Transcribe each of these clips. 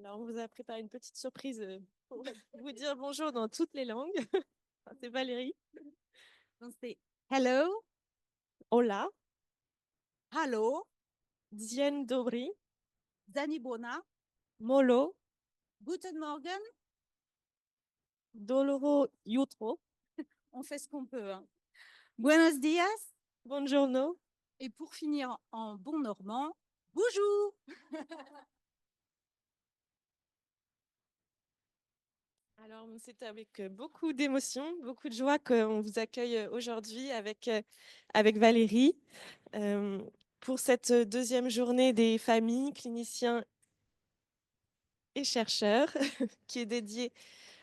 Alors, on vous a préparé une petite surprise pour vous dire bonjour dans toutes les langues. Enfin, c'est Valérie. Donc c'est hello, Hola, hallo, Dzień dobry, Zanibona, Molo, Guten Morgen. Doloro jutro, On fait ce qu'on peut, hein. Buenos dias. Buongiorno. Et pour finir en bon normand, bonjour. Alors, c'est avec beaucoup d'émotion, beaucoup de joie qu'on vous accueille aujourd'hui avec Valérie euh, pour cette deuxième journée des familles, cliniciens et chercheurs qui est dédiée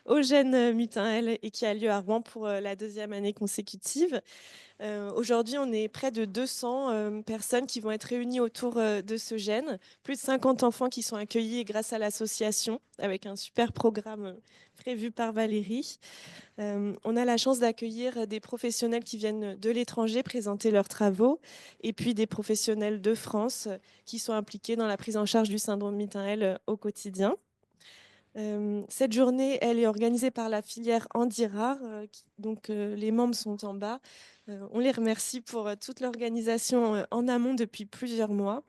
au gène mutin L et qui a lieu à Rouen pour la deuxième année consécutive. Aujourd'hui, on est près de 200 personnes qui vont être réunies autour de ce gène, plus de 50 enfants qui sont accueillis grâce à l'association avec un super programme prévu par Valérie. On a la chance d'accueillir des professionnels qui viennent de l'étranger présenter leurs travaux et puis des professionnels de France qui sont impliqués dans la prise en charge du syndrome mutin L au quotidien. Cette journée, elle est organisée par la filière Andirard, donc les membres sont en bas. On les remercie pour toute l'organisation en amont depuis plusieurs mois.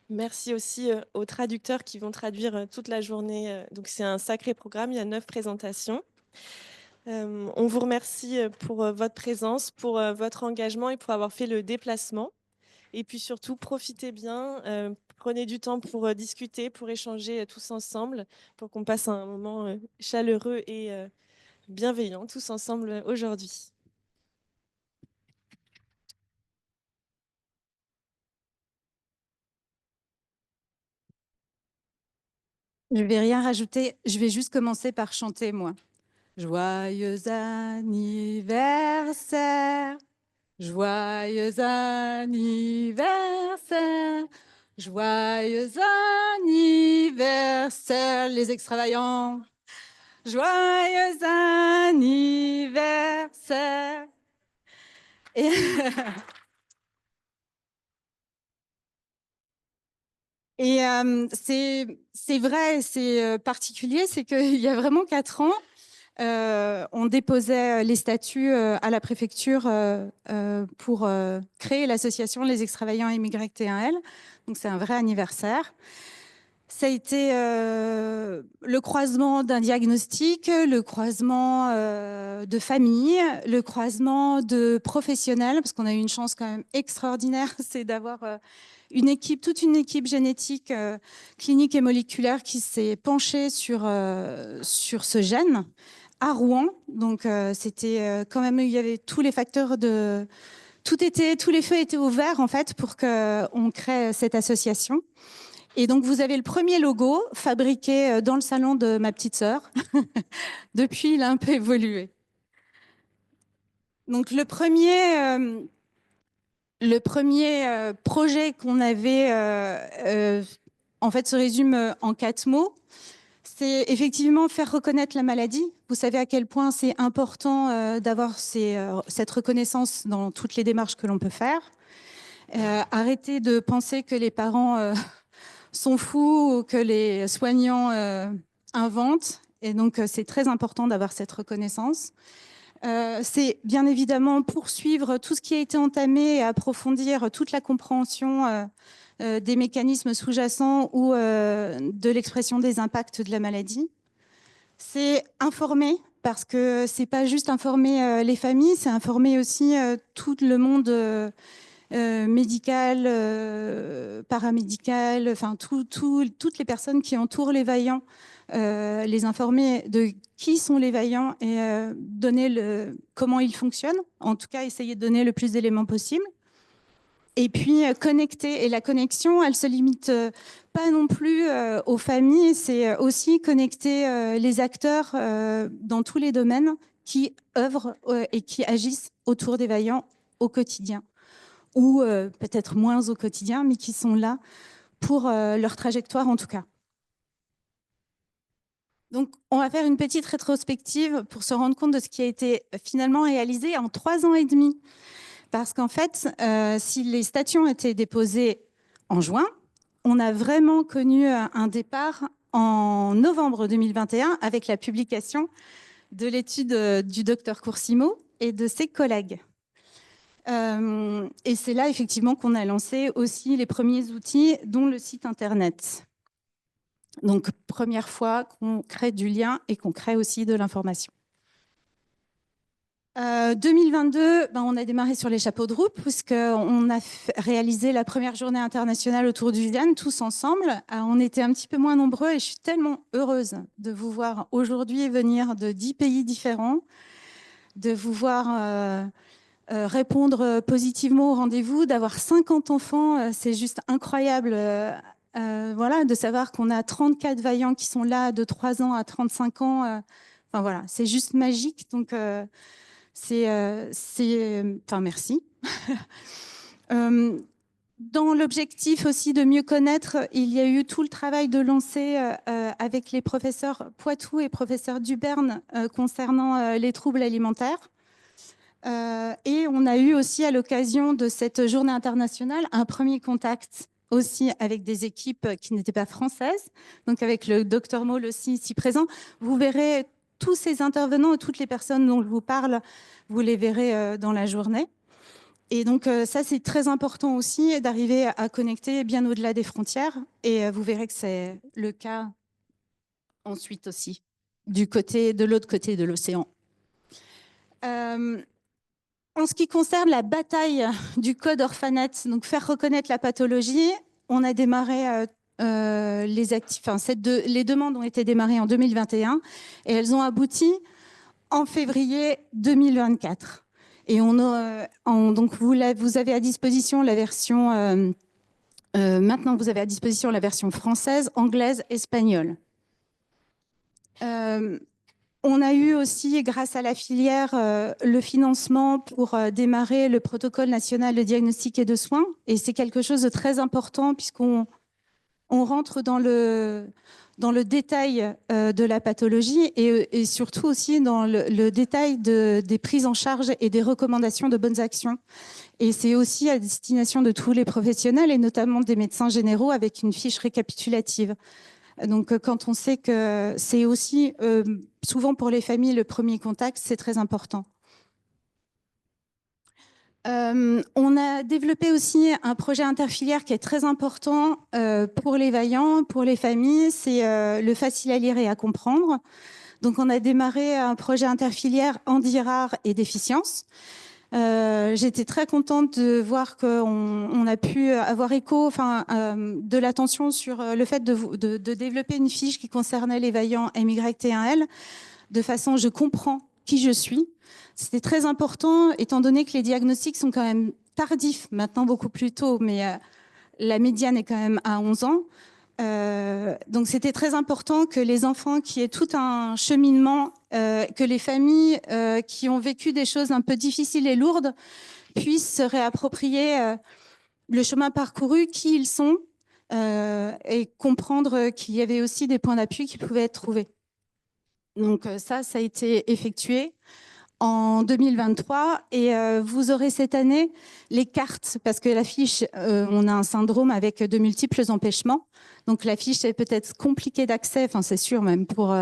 Merci aussi aux traducteurs qui vont traduire toute la journée. Donc c'est un sacré programme, il y a 9 présentations. On vous remercie pour votre présence, pour votre engagement et pour avoir fait le déplacement. Et puis surtout, profitez bien, prenez du temps pour discuter, pour échanger tous ensemble, pour qu'on passe un moment chaleureux et bienveillant tous ensemble aujourd'hui. Je vais rien rajouter, je vais juste commencer par chanter moi. Joyeux anniversaire, joyeux anniversaire, joyeux anniversaire, les extravagants. Joyeux anniversaire. Et, c'est vrai, c'est particulier, c'est qu'il y a vraiment 4 ans, on déposait les statuts à la préfecture pour créer l'association Les Extravagants Immigrés T1L. Donc c'est un vrai anniversaire. Ça a été le croisement d'un diagnostic, le croisement de famille, le croisement de professionnels, parce qu'on a eu une chance quand même extraordinaire, c'est d'avoir une équipe, toute une équipe génétique, clinique et moléculaire qui s'est penchée sur ce gène à Rouen. Donc c'était quand même, il y avait tous les facteurs de... tous les feux étaient ouverts en fait pour qu'on crée cette association. Et donc, vous avez le premier logo fabriqué dans le salon de ma petite sœur. Depuis, il a un peu évolué. Donc, le premier projet qu'on avait, en fait, se résume en 4 mots. C'est effectivement faire reconnaître la maladie. Vous savez à quel point c'est important d'avoir cette reconnaissance dans toutes les démarches que l'on peut faire. Arrêter de penser que les parents sont fous ou que les soignants inventent. Et donc, c'est très important d'avoir cette reconnaissance. C'est bien évidemment poursuivre tout ce qui a été entamé et approfondir toute la compréhension des mécanismes sous-jacents ou de l'expression des impacts de la maladie. C'est informer, parce que c'est pas juste informer les familles, c'est informer aussi tout le monde médical, paramédical, enfin toutes les personnes qui entourent les vaillants, les informer de qui sont les vaillants et donner comment ils fonctionnent. En tout cas, essayer de donner le plus d'éléments possible. Et puis connecter. Et la connexion, elle se limite pas non plus aux familles, c'est aussi connecter les acteurs dans tous les domaines qui œuvrent et qui agissent autour des vaillants au quotidien, ou peut-être moins au quotidien, mais qui sont là pour leur trajectoire en tout cas. Donc, on va faire une petite rétrospective pour se rendre compte de ce qui a été finalement réalisé en 3 ans et demi. Parce qu'en fait, si les statuts ont été déposés en juin, on a vraiment connu un départ en novembre 2021 avec la publication de l'étude du docteur Coursimo et de ses collègues. Et c'est là effectivement qu'on a lancé aussi les premiers outils, dont le site internet. Donc, première fois qu'on crée du lien et qu'on crée aussi de l'information. 2022, on a démarré sur les chapeaux de roue puisqu'on a réalisé la première journée internationale autour du vegan tous ensemble. On était un petit peu moins nombreux et je suis tellement heureuse de vous voir aujourd'hui venir de 10 pays différents, de vous voir répondre positivement au rendez-vous, d'avoir 50 enfants, c'est juste incroyable. Voilà, de savoir qu'on a 34 vaillants qui sont là de 3 ans à 35 ans. Enfin voilà, c'est juste magique. Donc enfin merci. Dans l'objectif aussi de mieux connaître, il y a eu tout le travail de lancer avec les professeurs Poitou et professeur Duberne concernant les troubles alimentaires. Et on a eu aussi à l'occasion de cette journée internationale un premier contact aussi avec des équipes qui n'étaient pas françaises, donc avec le docteur Maul aussi ici présent. Vous verrez tous ces intervenants et toutes les personnes dont je vous parle, vous les verrez dans la journée. Et donc ça, c'est très important aussi d'arriver à connecter bien au-delà des frontières. Et vous verrez que c'est le cas ensuite aussi, de l'autre côté de l'océan. En ce qui concerne la bataille du code Orphanet, donc faire reconnaître la pathologie, on a démarré les demandes ont été démarrées en 2021 et elles ont abouti en février 2024. Et donc vous avez à disposition la version maintenant vous avez à disposition la version française, anglaise, espagnole. On a eu aussi, grâce à la filière, le financement pour démarrer le protocole national de diagnostic et de soins. Et c'est quelque chose de très important puisqu'on rentre dans le détail de la pathologie et surtout aussi dans le détail des prises en charge et des recommandations de bonnes actions. Et c'est aussi à destination de tous les professionnels et notamment des médecins généraux avec une fiche récapitulative. Donc, quand on sait que c'est aussi souvent pour les familles le premier contact, c'est très important. On a développé aussi un projet interfilière qui est très important pour les vaillants, pour les familles, c'est le facile à lire et à comprendre. Donc, on a démarré un projet interfilière handi-rare et déficience. J'étais très contente de voir qu'on a pu avoir écho de l'attention sur le fait de développer une fiche qui concernait les vaillants MYT1L de façon je comprends qui je suis. C'était très important étant donné que les diagnostics sont quand même tardifs, maintenant beaucoup plus tôt, mais la médiane est quand même à 11 ans. Donc c'était très important que les enfants qui aient tout un cheminement, que les familles qui ont vécu des choses un peu difficiles et lourdes puissent se réapproprier le chemin parcouru, qui ils sont, et comprendre qu'il y avait aussi des points d'appui qui pouvaient être trouvés. Donc ça a été effectué en 2023 et vous aurez cette année les cartes parce que la fiche, on a un syndrome avec de multiples empêchements. Donc la fiche est peut-être compliquée d'accès, enfin c'est sûr même pour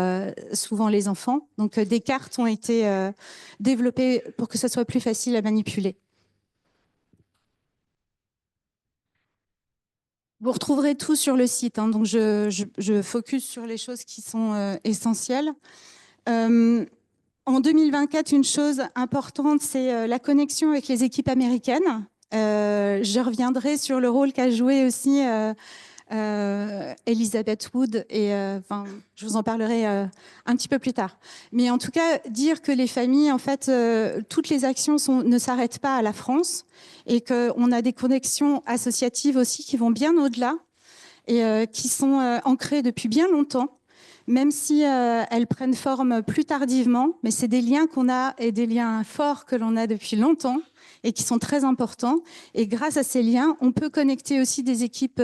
souvent les enfants. Donc des cartes ont été développées pour que ce soit plus facile à manipuler. Vous retrouverez tout sur le site, hein, donc je focus sur les choses qui sont essentielles. En 2024, une chose importante, c'est la connexion avec les équipes américaines. Je reviendrai sur le rôle qu'a joué aussi Elizabeth Wood et je vous en parlerai un petit peu plus tard. Mais en tout cas, dire que les familles, en fait, toutes les actions ne s'arrêtent pas à la France et qu'on a des connexions associatives aussi qui vont bien au-delà et qui sont ancrées depuis bien longtemps, même si elles prennent forme plus tardivement, mais c'est des liens qu'on a et des liens forts que l'on a depuis longtemps et qui sont très importants. Et grâce à ces liens, on peut connecter aussi des équipes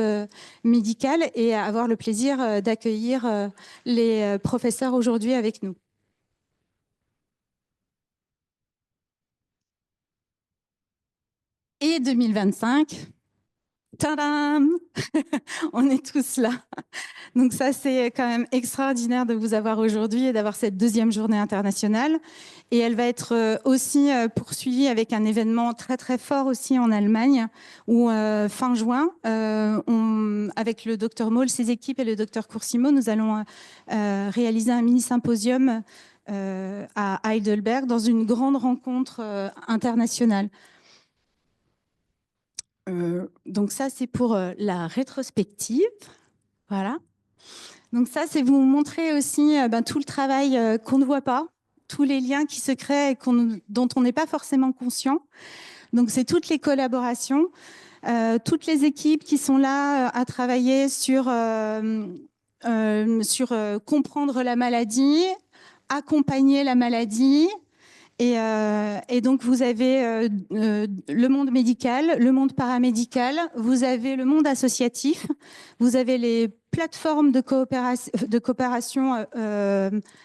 médicales et avoir le plaisir d'accueillir les professeurs aujourd'hui avec nous. Et 2025, tadam! On est tous là. Donc ça, c'est quand même extraordinaire de vous avoir aujourd'hui et d'avoir cette deuxième journée internationale. Et elle va être aussi poursuivie avec un événement très très fort aussi en Allemagne, où fin juin, avec le docteur Moll, ses équipes et le docteur Coursimo, nous allons réaliser un mini-symposium à Heidelberg dans une grande rencontre internationale. Donc ça, c'est pour la rétrospective. Voilà. Donc ça, c'est vous montrer aussi tout le travail qu'on ne voit pas, tous les liens qui se créent et dont on n'est pas forcément conscient. Donc c'est toutes les collaborations, toutes les équipes qui sont là à travailler sur comprendre la maladie, accompagner la maladie. Et donc, vous avez le monde médical, le monde paramédical, vous avez le monde associatif, vous avez les plateformes de coopération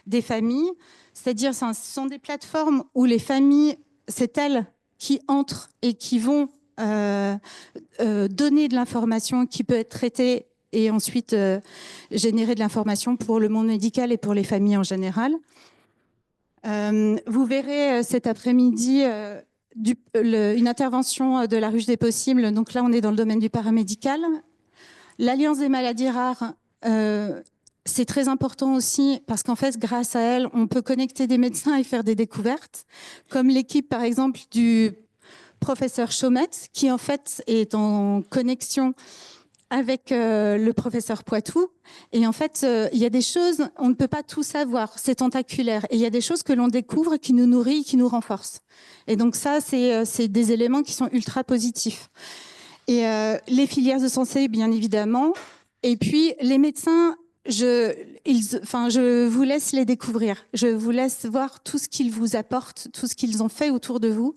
des familles, c'est-à-dire ce sont des plateformes où les familles, c'est elles qui entrent et qui vont donner de l'information qui peut être traitée et ensuite générer de l'information pour le monde médical et pour les familles en général. Vous verrez cet après-midi une intervention de la ruche des possibles. Donc là, on est dans le domaine du paramédical. L'Alliance des maladies rares, c'est très important aussi parce qu'en fait, grâce à elle, on peut connecter des médecins et faire des découvertes, comme l'équipe, par exemple, du professeur Chaumette, qui en fait est en connexion avec le professeur Poitou. Et en fait, il y a des choses, on ne peut pas tout savoir, c'est tentaculaire. Et il y a des choses que l'on découvre qui nous nourrissent, qui nous renforcent. Et donc ça, c'est des éléments qui sont ultra positifs. Et les filières de santé, bien évidemment. Et puis, les médecins, je vous laisse les découvrir. Je vous laisse voir tout ce qu'ils vous apportent, tout ce qu'ils ont fait autour de vous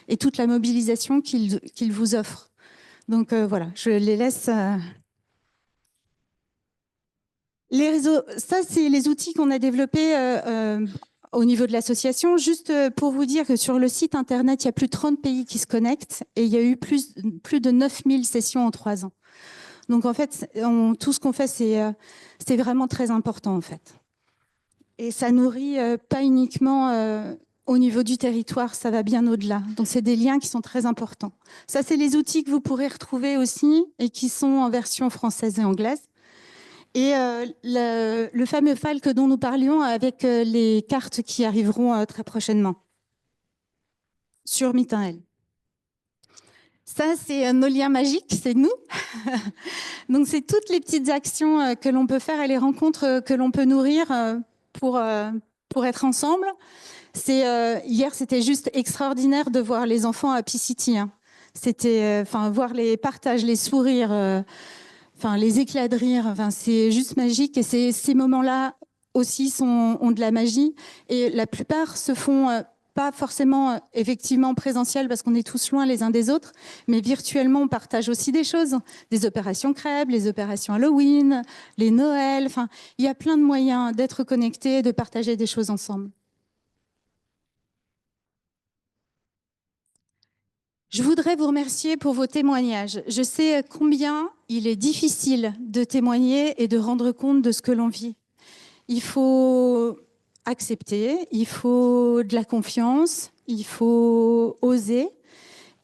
et toute la mobilisation qu'ils vous offrent. Donc voilà, je les laisse. Les réseaux, ça, c'est les outils qu'on a développés au niveau de l'association. Juste pour vous dire que sur le site internet, il y a plus de 30 pays qui se connectent et il y a eu plus de 9000 sessions en 3 ans. Donc en fait, tout ce qu'on fait, c'est vraiment très important en fait. Et ça nourrit pas uniquement au niveau du territoire, ça va bien au-delà. Donc c'est des liens qui sont très importants. Ça, c'est les outils que vous pourrez retrouver aussi et qui sont en version française et anglaise. Et le fameux FALC dont nous parlions avec les cartes qui arriveront très prochainement sur Mitael. Ça, c'est nos liens magiques, c'est nous. Donc, c'est toutes les petites actions que l'on peut faire et les rencontres que l'on peut nourrir pour être ensemble. Hier, c'était juste extraordinaire de voir les enfants à P-City. Hein. C'était, voir les partages, les sourires, les éclats de rire. C'est juste magique. Et ces moments-là aussi ont de la magie. Et la plupart se font pas forcément effectivement présentiel parce qu'on est tous loin les uns des autres, mais virtuellement on partage aussi des choses, des opérations crêpes, les opérations Halloween, les Noëls, il y a plein de moyens d'être connectés, de partager des choses ensemble. Je voudrais vous remercier pour vos témoignages. Je sais combien il est difficile de témoigner et de rendre compte de ce que l'on vit. Il faut accepter, il faut de la confiance, il faut oser.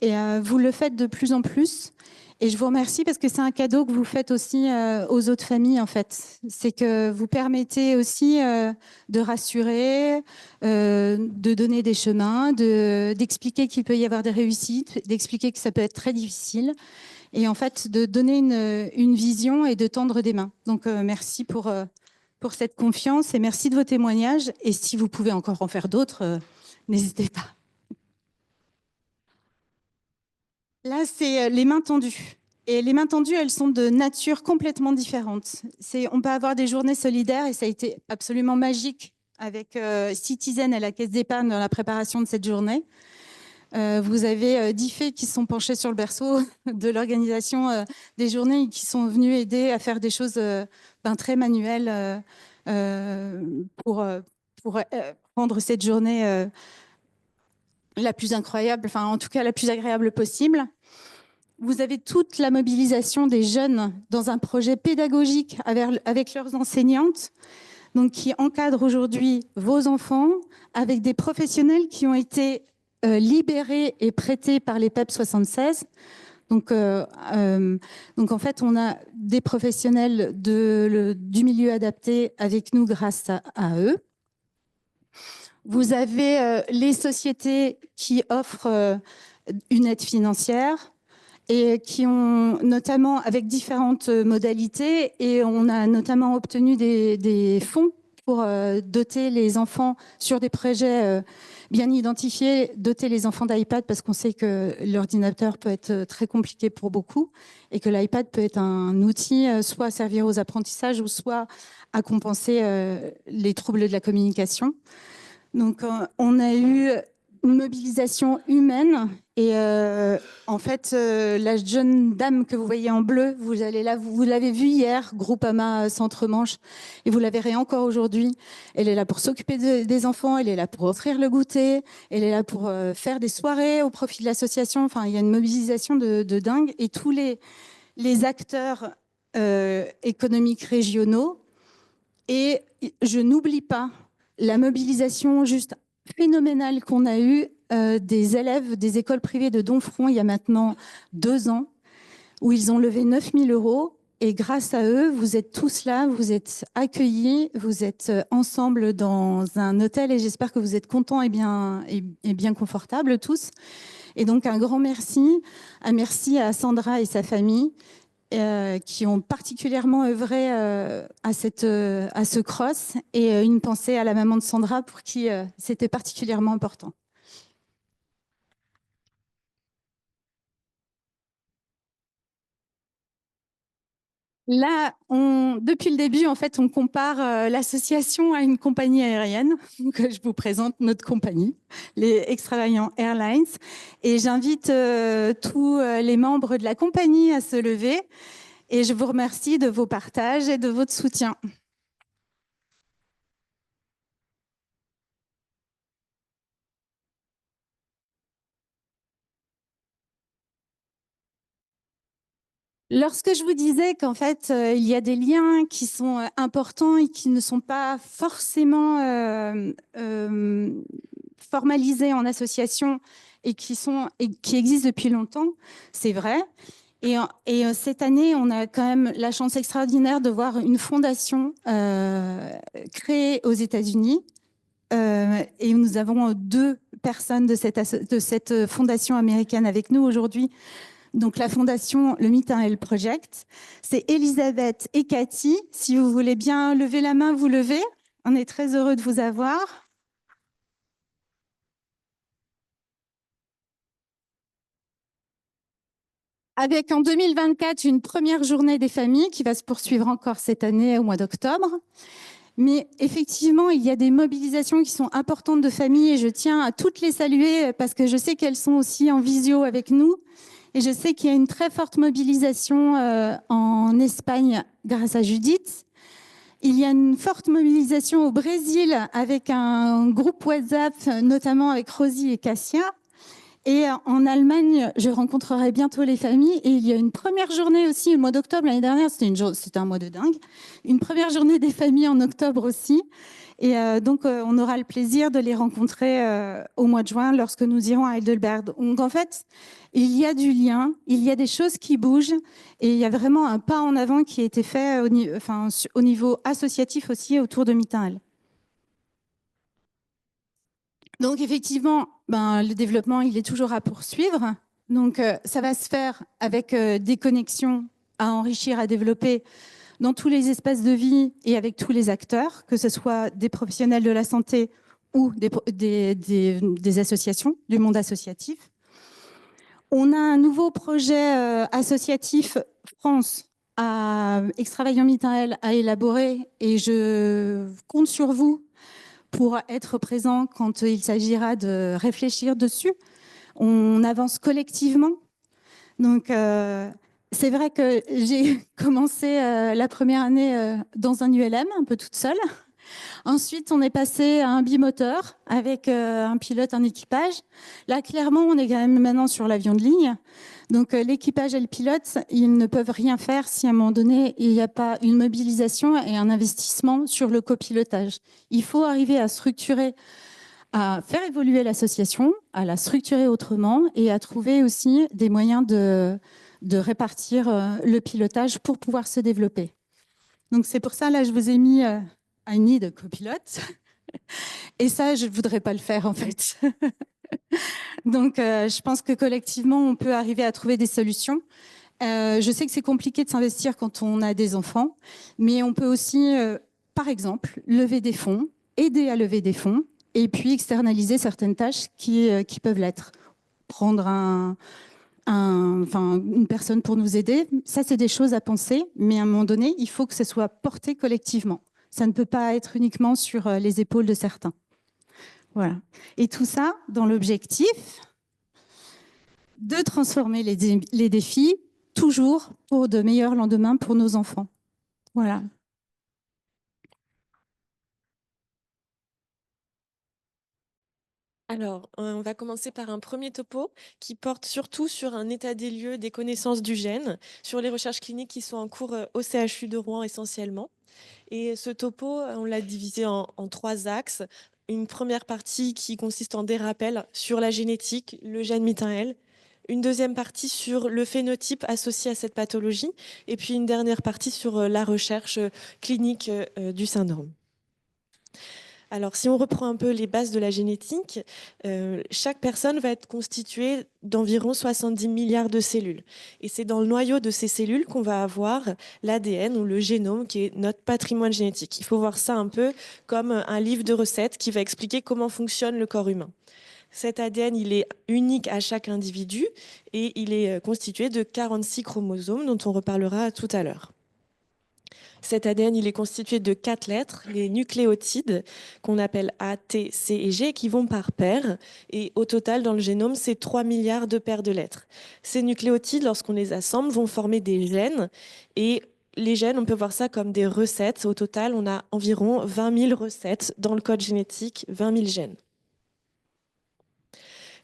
Et vous le faites de plus en plus. Et je vous remercie parce que c'est un cadeau que vous faites aussi aux autres familles, en fait. C'est que vous permettez aussi de rassurer, de donner des chemins, d'expliquer qu'il peut y avoir des réussites, d'expliquer que ça peut être très difficile. Et en fait, de donner une vision et de tendre des mains. Donc, merci pour cette confiance et merci de vos témoignages. Et si vous pouvez encore en faire d'autres, n'hésitez pas. Là, c'est les mains tendues. Et les mains tendues, elles sont de nature complètement différente. On peut avoir des journées solidaires et ça a été absolument magique avec Citizen et la Caisse d'épargne dans la préparation de cette journée. Vous avez 10 fées qui se sont penchées sur le berceau de l'organisation des journées et qui sont venues aider à faire des choses très manuelles pour rendre cette journée la plus incroyable, en tout cas la plus agréable possible. vous avez toute la mobilisation des jeunes dans un projet pédagogique avec leurs enseignantes, donc qui encadrent aujourd'hui vos enfants avec des professionnels qui ont été libérés et prêtés par les PEP 76. Donc en fait, on a des professionnels du milieu adapté avec nous grâce à eux. Vous avez les sociétés qui offrent une aide financière et qui ont notamment avec différentes modalités, et on a notamment obtenu des fonds pour doter les enfants sur des projets bien identifiés, doter les enfants d'iPad, parce qu'on sait que l'ordinateur peut être très compliqué pour beaucoup et que l'iPad peut être un outil soit à servir aux apprentissages ou soit à compenser les troubles de la communication. Donc, on a eu une mobilisation humaine et en fait, la jeune dame que vous voyez en bleu, vous l'avez vue hier, Groupama Centre-Manche, et vous la verrez encore aujourd'hui. Elle est là pour s'occuper des enfants, elle est là pour offrir le goûter, elle est là pour faire des soirées au profit de l'association. Enfin, il y a une mobilisation de dingue, et tous les acteurs économiques régionaux. Et je n'oublie pas la mobilisation juste phénoménale qu'on a eue des élèves des écoles privées de Domfront il y a maintenant 2 ans, où ils ont levé 9 000 €. Et grâce à eux, vous êtes tous là, vous êtes accueillis, vous êtes ensemble dans un hôtel, et j'espère que vous êtes contents et bien confortables tous. Et donc un grand merci. Un merci à Sandra et sa famille, qui ont particulièrement œuvré à ce cross, et une pensée à la maman de Sandra pour qui c'était particulièrement important. Là, depuis le début, en fait, on compare l'association à une compagnie aérienne. Donc, je vous présente notre compagnie, les Extravagants Airlines. Et j'invite tous les membres de la compagnie à se lever. Et je vous remercie de vos partages et de votre soutien. Lorsque je vous disais qu'en fait, il y a des liens qui sont importants et qui ne sont pas forcément formalisés en association et qui existent depuis longtemps, c'est vrai. Et cette année, on a quand même la chance extraordinaire de voir une fondation créée aux États-Unis. Et nous avons 2 personnes de cette fondation américaine avec nous aujourd'hui. Donc, la fondation Le Mittenhell Project, c'est Elisabeth et Cathy. Si vous voulez bien lever la main, vous levez. On est très heureux de vous avoir. Avec en 2024 une première journée des familles qui va se poursuivre encore cette année au mois d'octobre. Mais effectivement, il y a des mobilisations qui sont importantes de familles, et je tiens à toutes les saluer parce que je sais qu'elles sont aussi en visio avec nous. Et je sais qu'il y a une très forte mobilisation en Espagne grâce à Judith. Il y a une forte mobilisation au Brésil avec un groupe WhatsApp, notamment avec Rosie et Cassia. Et en Allemagne, je rencontrerai bientôt les familles. Et il y a une première journée aussi, le mois d'octobre, l'année dernière, c'était un mois de dingue. Une première journée des familles en octobre aussi. Et donc, on aura le plaisir de les rencontrer au mois de juin lorsque nous irons à Heidelberg. Donc, en fait, il y a du lien, il y a des choses qui bougent, et il y a vraiment un pas en avant qui a été fait au niveau associatif aussi autour de Mittenhell. Donc, effectivement, le développement, il est toujours à poursuivre. Donc, ça va se faire avec des connexions à enrichir, à développer dans tous les espaces de vie et avec tous les acteurs, que ce soit des professionnels de la santé ou des associations, du monde associatif. On a un nouveau projet associatif France à Extravagants Mittenhell à élaborer, et je compte sur vous pour être présent quand il s'agira de réfléchir dessus. On avance collectivement. Donc, c'est vrai que j'ai commencé la première année dans un ULM, un peu toute seule. Ensuite, on est passé à un bimoteur avec un pilote, un équipage. Là, clairement, on est quand même maintenant sur l'avion de ligne. Donc, l'équipage et le pilote, ils ne peuvent rien faire si à un moment donné, il n'y a pas une mobilisation et un investissement sur le copilotage. Il faut arriver à structurer, à faire évoluer l'association, à la structurer autrement et à trouver aussi des moyens de répartir le pilotage pour pouvoir se développer. Donc, c'est pour ça, là, je vous ai mis un nid de copilote. Et ça, je ne voudrais pas le faire, en fait. Donc, je pense que collectivement, on peut arriver à trouver des solutions. Je sais que c'est compliqué de s'investir quand on a des enfants, mais on peut aussi, par exemple, lever des fonds, aider à lever des fonds, et puis externaliser certaines tâches qui peuvent l'être. Prendre une personne pour nous aider, ça, c'est des choses à penser, mais à un moment donné, il faut que ce soit porté collectivement. Ça ne peut pas être uniquement sur les épaules de certains. Voilà. Et tout ça dans l'objectif de transformer les défis toujours pour de meilleurs lendemains pour nos enfants. Voilà. Alors, on va commencer par un premier topo qui porte surtout sur un état des lieux des connaissances du gène, sur les recherches cliniques qui sont en cours au CHU de Rouen essentiellement. Et ce topo, on l'a divisé en trois axes. Une première partie qui consiste en des rappels sur la génétique, le gène MIT1L. Une deuxième partie sur le phénotype associé à cette pathologie. Et puis une dernière partie sur la recherche clinique du syndrome. Alors, si on reprend un peu les bases de la génétique, chaque personne va être constituée d'environ 70 milliards de cellules. Et c'est dans le noyau de ces cellules qu'on va avoir l'ADN ou le génome qui est notre patrimoine génétique. Il faut voir ça un peu comme un livre de recettes qui va expliquer comment fonctionne le corps humain. Cet ADN, il est unique à chaque individu et il est constitué de 46 chromosomes dont on reparlera tout à l'heure. Cet ADN, il est constitué de 4 lettres, les nucléotides, qu'on appelle A, T, C et G, qui vont par paire. Et au total, dans le génome, c'est 3 milliards de paires de lettres. Ces nucléotides, lorsqu'on les assemble, vont former des gènes. Et les gènes, on peut voir ça comme des recettes. Au total, on a environ 20 000 recettes dans le code génétique, 20 000 gènes.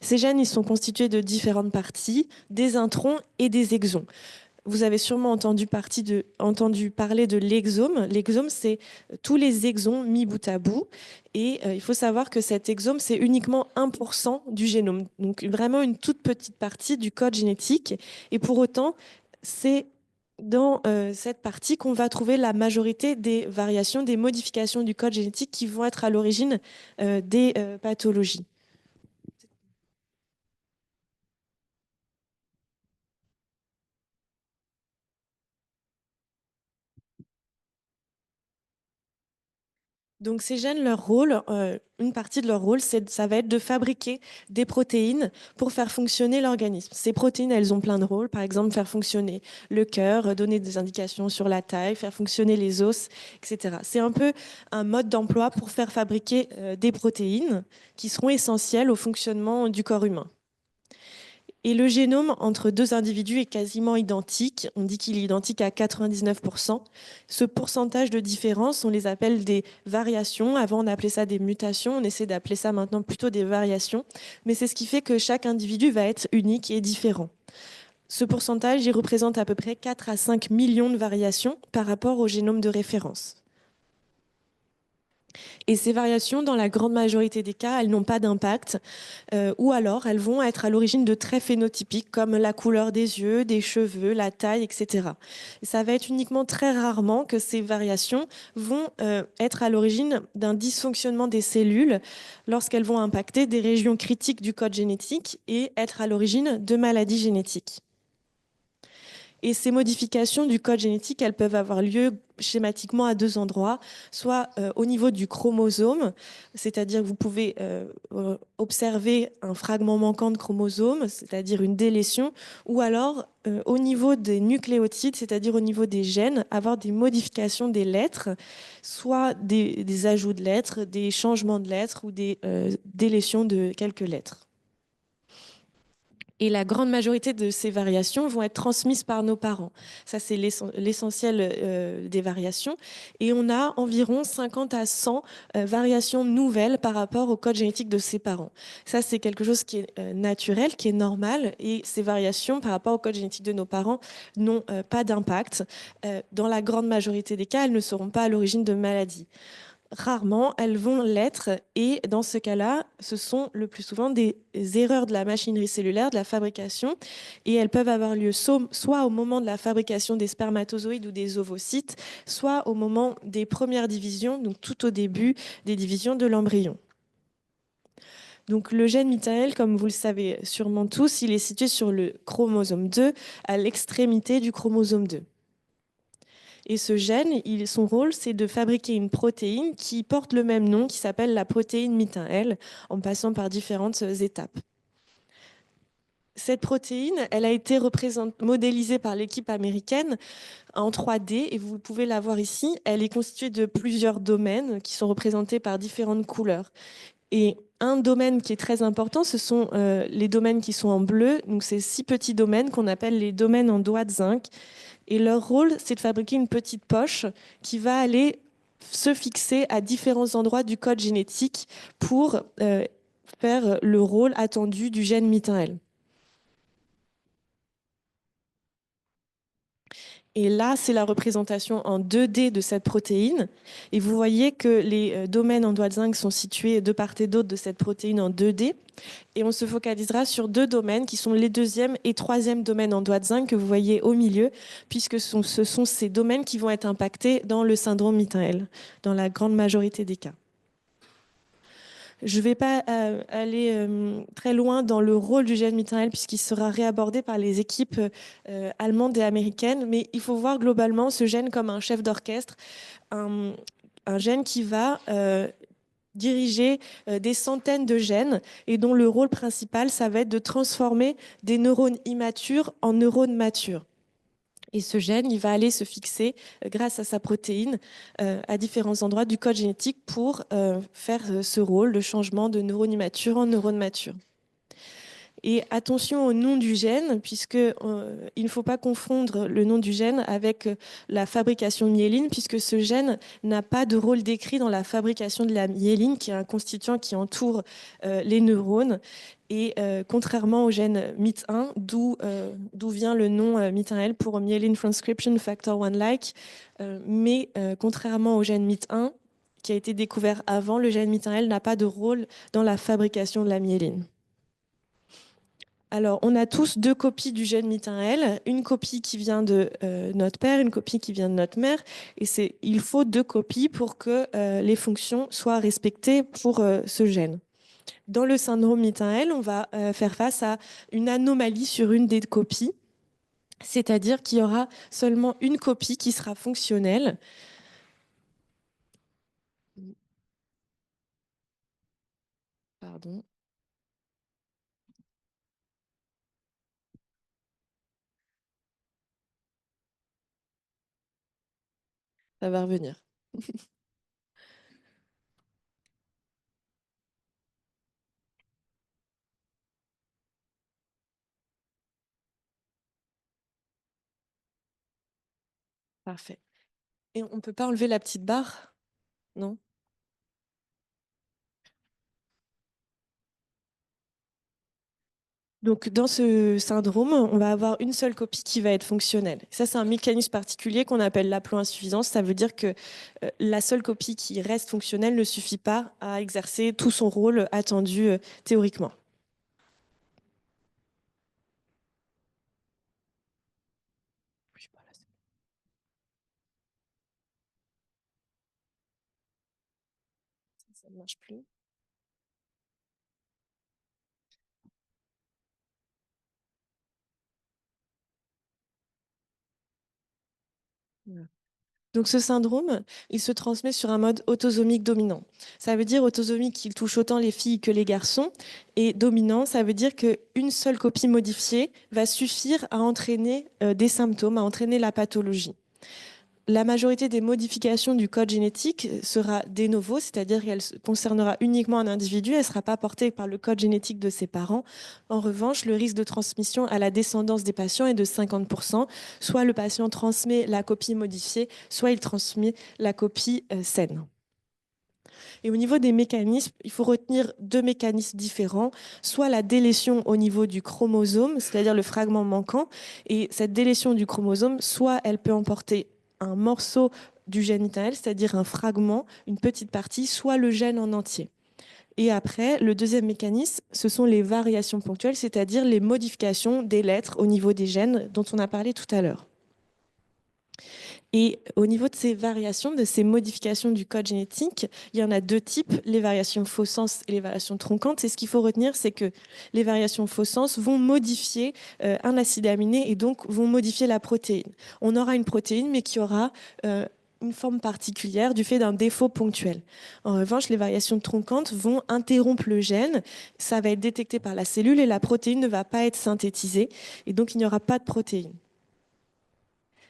Ces gènes, ils sont constitués de différentes parties, des introns et des exons. Vous avez sûrement entendu parler de l'exome. L'exome, c'est tous les exons mis bout à bout. Et il faut savoir que cet exome, c'est uniquement 1% du génome. Donc vraiment une toute petite partie du code génétique. Et pour autant, c'est dans cette partie qu'on va trouver la majorité des variations, des modifications du code génétique qui vont être à l'origine des pathologies. Donc ces gènes, leur rôle, une partie de leur rôle, ça va être de fabriquer des protéines pour faire fonctionner l'organisme. Ces protéines, elles ont plein de rôles. Par exemple, faire fonctionner le cœur, donner des indications sur la taille, faire fonctionner les os, etc. C'est un peu un mode d'emploi pour faire fabriquer des protéines qui seront essentielles au fonctionnement du corps humain. Et le génome entre deux individus est quasiment identique. On dit qu'il est identique à 99%. Ce pourcentage de différence, on les appelle des variations. Avant, on appelait ça des mutations. On essaie d'appeler ça maintenant plutôt des variations. Mais c'est ce qui fait que chaque individu va être unique et différent. Ce pourcentage, il représente à peu près 4 à 5 millions de variations par rapport au génome de référence. Et ces variations, dans la grande majorité des cas, elles n'ont pas d'impact, ou alors elles vont être à l'origine de traits phénotypiques comme la couleur des yeux, des cheveux, la taille, etc. Et ça va être uniquement très rarement que ces variations vont être à l'origine d'un dysfonctionnement des cellules lorsqu'elles vont impacter des régions critiques du code génétique et être à l'origine de maladies génétiques. Et ces modifications du code génétique, elles peuvent avoir lieu schématiquement à deux endroits, soit au niveau du chromosome, c'est-à-dire que vous pouvez observer un fragment manquant de chromosome, c'est-à-dire une délétion, ou alors au niveau des nucléotides, c'est-à-dire au niveau des gènes, avoir des modifications des lettres, soit des ajouts de lettres, des changements de lettres ou des délétions de quelques lettres. Et la grande majorité de ces variations vont être transmises par nos parents. Ça, c'est l'essentiel des variations. Et on a environ 50 à 100 variations nouvelles par rapport au code génétique de ses parents. Ça, c'est quelque chose qui est naturel, qui est normal. Et ces variations par rapport au code génétique de nos parents n'ont pas d'impact. Dans la grande majorité des cas, elles ne seront pas à l'origine de maladies. Rarement, elles vont l'être et dans ce cas-là, ce sont le plus souvent des erreurs de la machinerie cellulaire, de la fabrication et elles peuvent avoir lieu soit au moment de la fabrication des spermatozoïdes ou des ovocytes, soit au moment des premières divisions, donc tout au début des divisions de l'embryon. Donc le gène MITAL, comme vous le savez sûrement tous, il est situé sur le chromosome 2, à l'extrémité du chromosome 2. Et ce gène, son rôle, c'est de fabriquer une protéine qui porte le même nom, qui s'appelle la protéine MIT1L, en passant par différentes étapes. Cette protéine, elle a été modélisée par l'équipe américaine en 3D, et vous pouvez la voir ici. Elle est constituée de plusieurs domaines qui sont représentés par différentes couleurs. Et un domaine qui est très important, ce sont les domaines qui sont en bleu. Donc, ces 6 petits domaines qu'on appelle les domaines en doigt de zinc. Et leur rôle, c'est de fabriquer une petite poche qui va aller se fixer à différents endroits du code génétique pour faire le rôle attendu du gène MIT1L. Et là, c'est la représentation en 2D de cette protéine. Et vous voyez que les domaines en doigt de zinc sont situés de part et d'autre de cette protéine en 2D. Et on se focalisera sur 2 domaines qui sont les deuxième et troisième domaines en doigt de zinc que vous voyez au milieu, puisque ce sont ces domaines qui vont être impactés dans le syndrome MIT1L, dans la grande majorité des cas. Je ne vais pas aller très loin dans le rôle du gène MIT1L puisqu'il sera réabordé par les équipes allemandes et américaines, mais il faut voir globalement ce gène comme un chef d'orchestre, un gène qui va diriger des centaines de gènes et dont le rôle principal, ça va être de transformer des neurones immatures en neurones matures. Et ce gène, il va aller se fixer grâce à sa protéine à différents endroits du code génétique pour faire ce rôle de changement de neurones immatures en neurones matures. Et attention au nom du gène, puisque il ne faut pas confondre le nom du gène avec la fabrication de myéline, puisque ce gène n'a pas de rôle décrit dans la fabrication de la myéline, qui est un constituant qui entoure les neurones. Et contrairement au gène MIT1, d'où vient le nom MIT1L pour Myelin Transcription Factor 1-like, mais contrairement au gène MIT1, qui a été découvert avant, le gène MIT1L n'a pas de rôle dans la fabrication de la myéline. Alors, on a tous 2 copies du gène MIT1L, une copie qui vient de notre père, une copie qui vient de notre mère. Et il faut 2 copies pour que les fonctions soient respectées pour ce gène. Dans le syndrome MIT1L, on va faire face à une anomalie sur une des copies, c'est-à-dire qu'il y aura seulement une copie qui sera fonctionnelle. Pardon. Ça va revenir. Parfait. Et on ne peut pas enlever la petite barre? Non? Donc, dans ce syndrome, on va avoir une seule copie qui va être fonctionnelle. Ça, c'est un mécanisme particulier qu'on appelle l'haploinsuffisance. Ça veut dire que la seule copie qui reste fonctionnelle ne suffit pas à exercer tout son rôle attendu théoriquement. Ça ne marche plus. Voilà. Donc ce syndrome, il se transmet sur un mode autosomique dominant. Ça veut dire autosomique qu'il touche autant les filles que les garçons. Et dominant, ça veut dire qu'une seule copie modifiée va suffire à entraîner des symptômes, à entraîner la pathologie. la majorité des modifications du code génétique sera de novo, c'est-à-dire qu'elle concernera uniquement un individu, elle ne sera pas portée par le code génétique de ses parents. En revanche, le risque de transmission à la descendance des patients est de 50%. Soit le patient transmet la copie modifiée, soit il transmet la copie saine. Et au niveau des mécanismes, il faut retenir deux mécanismes différents, soit la délétion au niveau du chromosome, c'est-à-dire le fragment manquant, et cette délétion du chromosome, soit elle peut emporter un morceau du gène maternel, c'est-à-dire un fragment, une petite partie, soit le gène en entier. Et après, le deuxième mécanisme, ce sont les variations ponctuelles, c'est-à-dire les modifications des lettres au niveau des gènes dont on a parlé tout à l'heure. Et au niveau de ces variations, de ces modifications du code génétique, il y en a deux types, les variations faux sens et les variations troncantes. Et ce qu'il faut retenir, c'est que les variations faux sens vont modifier un acide aminé et donc vont modifier la protéine. On aura une protéine, mais qui aura une forme particulière du fait d'un défaut ponctuel. En revanche, les variations troncantes vont interrompre le gène, ça va être détecté par la cellule et la protéine ne va pas être synthétisée. Et donc, il n'y aura pas de protéine.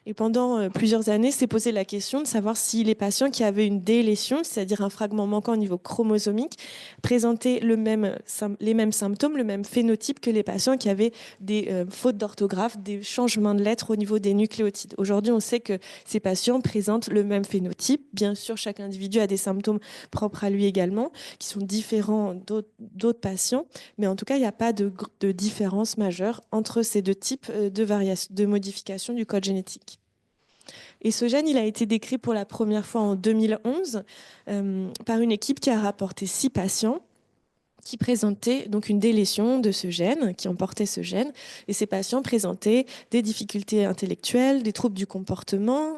Et pendant plusieurs années, s'est posé la question de savoir si les patients qui avaient une délétion, c'est-à-dire un fragment manquant au niveau chromosomique, présentaient les mêmes symptômes, le même phénotype que les patients qui avaient des fautes d'orthographe, des changements de lettres au niveau des nucléotides. Aujourd'hui, on sait que ces patients présentent le même phénotype. Bien sûr, chaque individu a des symptômes propres à lui également, qui sont différents d'autres patients, mais en tout cas, il n'y a pas de différence majeure entre ces deux types de modifications du code génétique. Et ce gène, il a été décrit pour la première fois en 2011 par une équipe qui a rapporté 6 patients qui présentaient donc une délétion de ce gène, qui emportait ce gène. Et ces patients présentaient des difficultés intellectuelles, des troubles du comportement,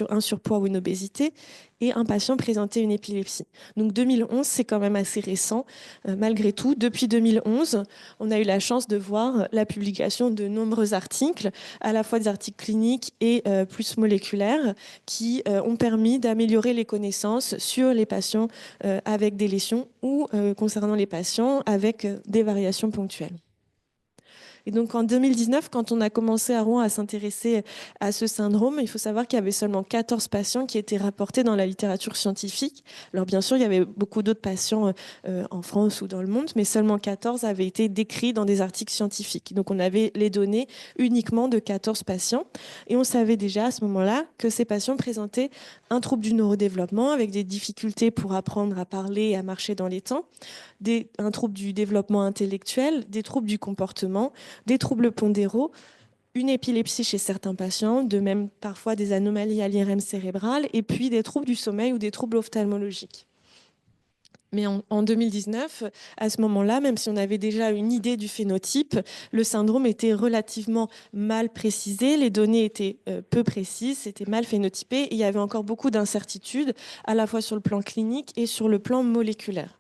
un surpoids ou une obésité, et un patient présentait une épilepsie. Donc 2011, c'est quand même assez récent. Malgré tout, depuis 2011, on a eu la chance de voir la publication de nombreux articles, à la fois des articles cliniques et plus moléculaires, qui ont permis d'améliorer les connaissances sur les patients avec des lésions ou concernant les patients avec des variations ponctuelles. Et donc en 2019, quand on a commencé à Rouen à s'intéresser à ce syndrome, il faut savoir qu'il y avait seulement 14 patients qui étaient rapportés dans la littérature scientifique. Alors bien sûr, il y avait beaucoup d'autres patients en France ou dans le monde, mais seulement 14 avaient été décrits dans des articles scientifiques. Donc on avait les données uniquement de 14 patients. Et on savait déjà à ce moment-là que ces patients présentaient un trouble du neurodéveloppement avec des difficultés pour apprendre à parler et à marcher dans les temps, un trouble du développement intellectuel, des troubles du comportement, des troubles pondéraux, une épilepsie chez certains patients, de même parfois des anomalies à l'IRM cérébrale, et puis des troubles du sommeil ou des troubles ophtalmologiques. Mais en 2019, à ce moment-là, même si on avait déjà une idée du phénotype, le syndrome était relativement mal précisé, les données étaient peu précises, c'était mal phénotypé, et il y avait encore beaucoup d'incertitudes, à la fois sur le plan clinique et sur le plan moléculaire.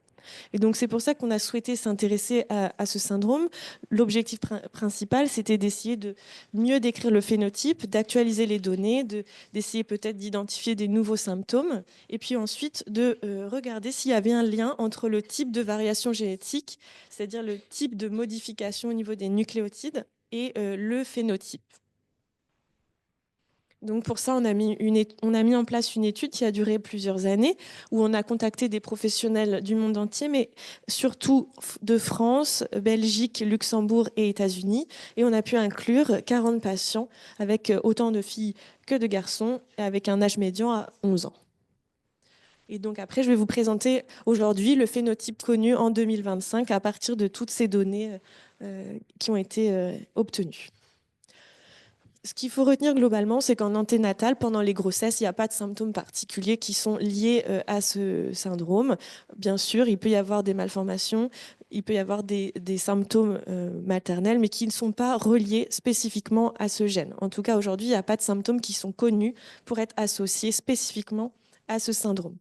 Et donc, c'est pour ça qu'on a souhaité s'intéresser à ce syndrome. L'objectif principal, c'était d'essayer de mieux décrire le phénotype, d'actualiser les données, d'essayer peut-être d'identifier des nouveaux symptômes, et puis ensuite de regarder s'il y avait un lien entre le type de variation génétique, c'est-à-dire le type de modification au niveau des nucléotides, et le phénotype. Donc pour ça, on a mis en place une étude qui a duré plusieurs années, où on a contacté des professionnels du monde entier, mais surtout de France, Belgique, Luxembourg et États-Unis. Et on a pu inclure 40 patients avec autant de filles que de garçons, avec un âge médian à 11 ans. Et donc après, je vais vous présenter aujourd'hui le phénotype connu en 2025 à partir de toutes ces données qui ont été obtenues. Ce qu'il faut retenir globalement, c'est qu'en anténatal, pendant les grossesses, il n'y a pas de symptômes particuliers qui sont liés à ce syndrome. Bien sûr, il peut y avoir des malformations, il peut y avoir des symptômes maternels, mais qui ne sont pas reliés spécifiquement à ce gène. En tout cas, aujourd'hui, il n'y a pas de symptômes qui sont connus pour être associés spécifiquement à ce syndrome.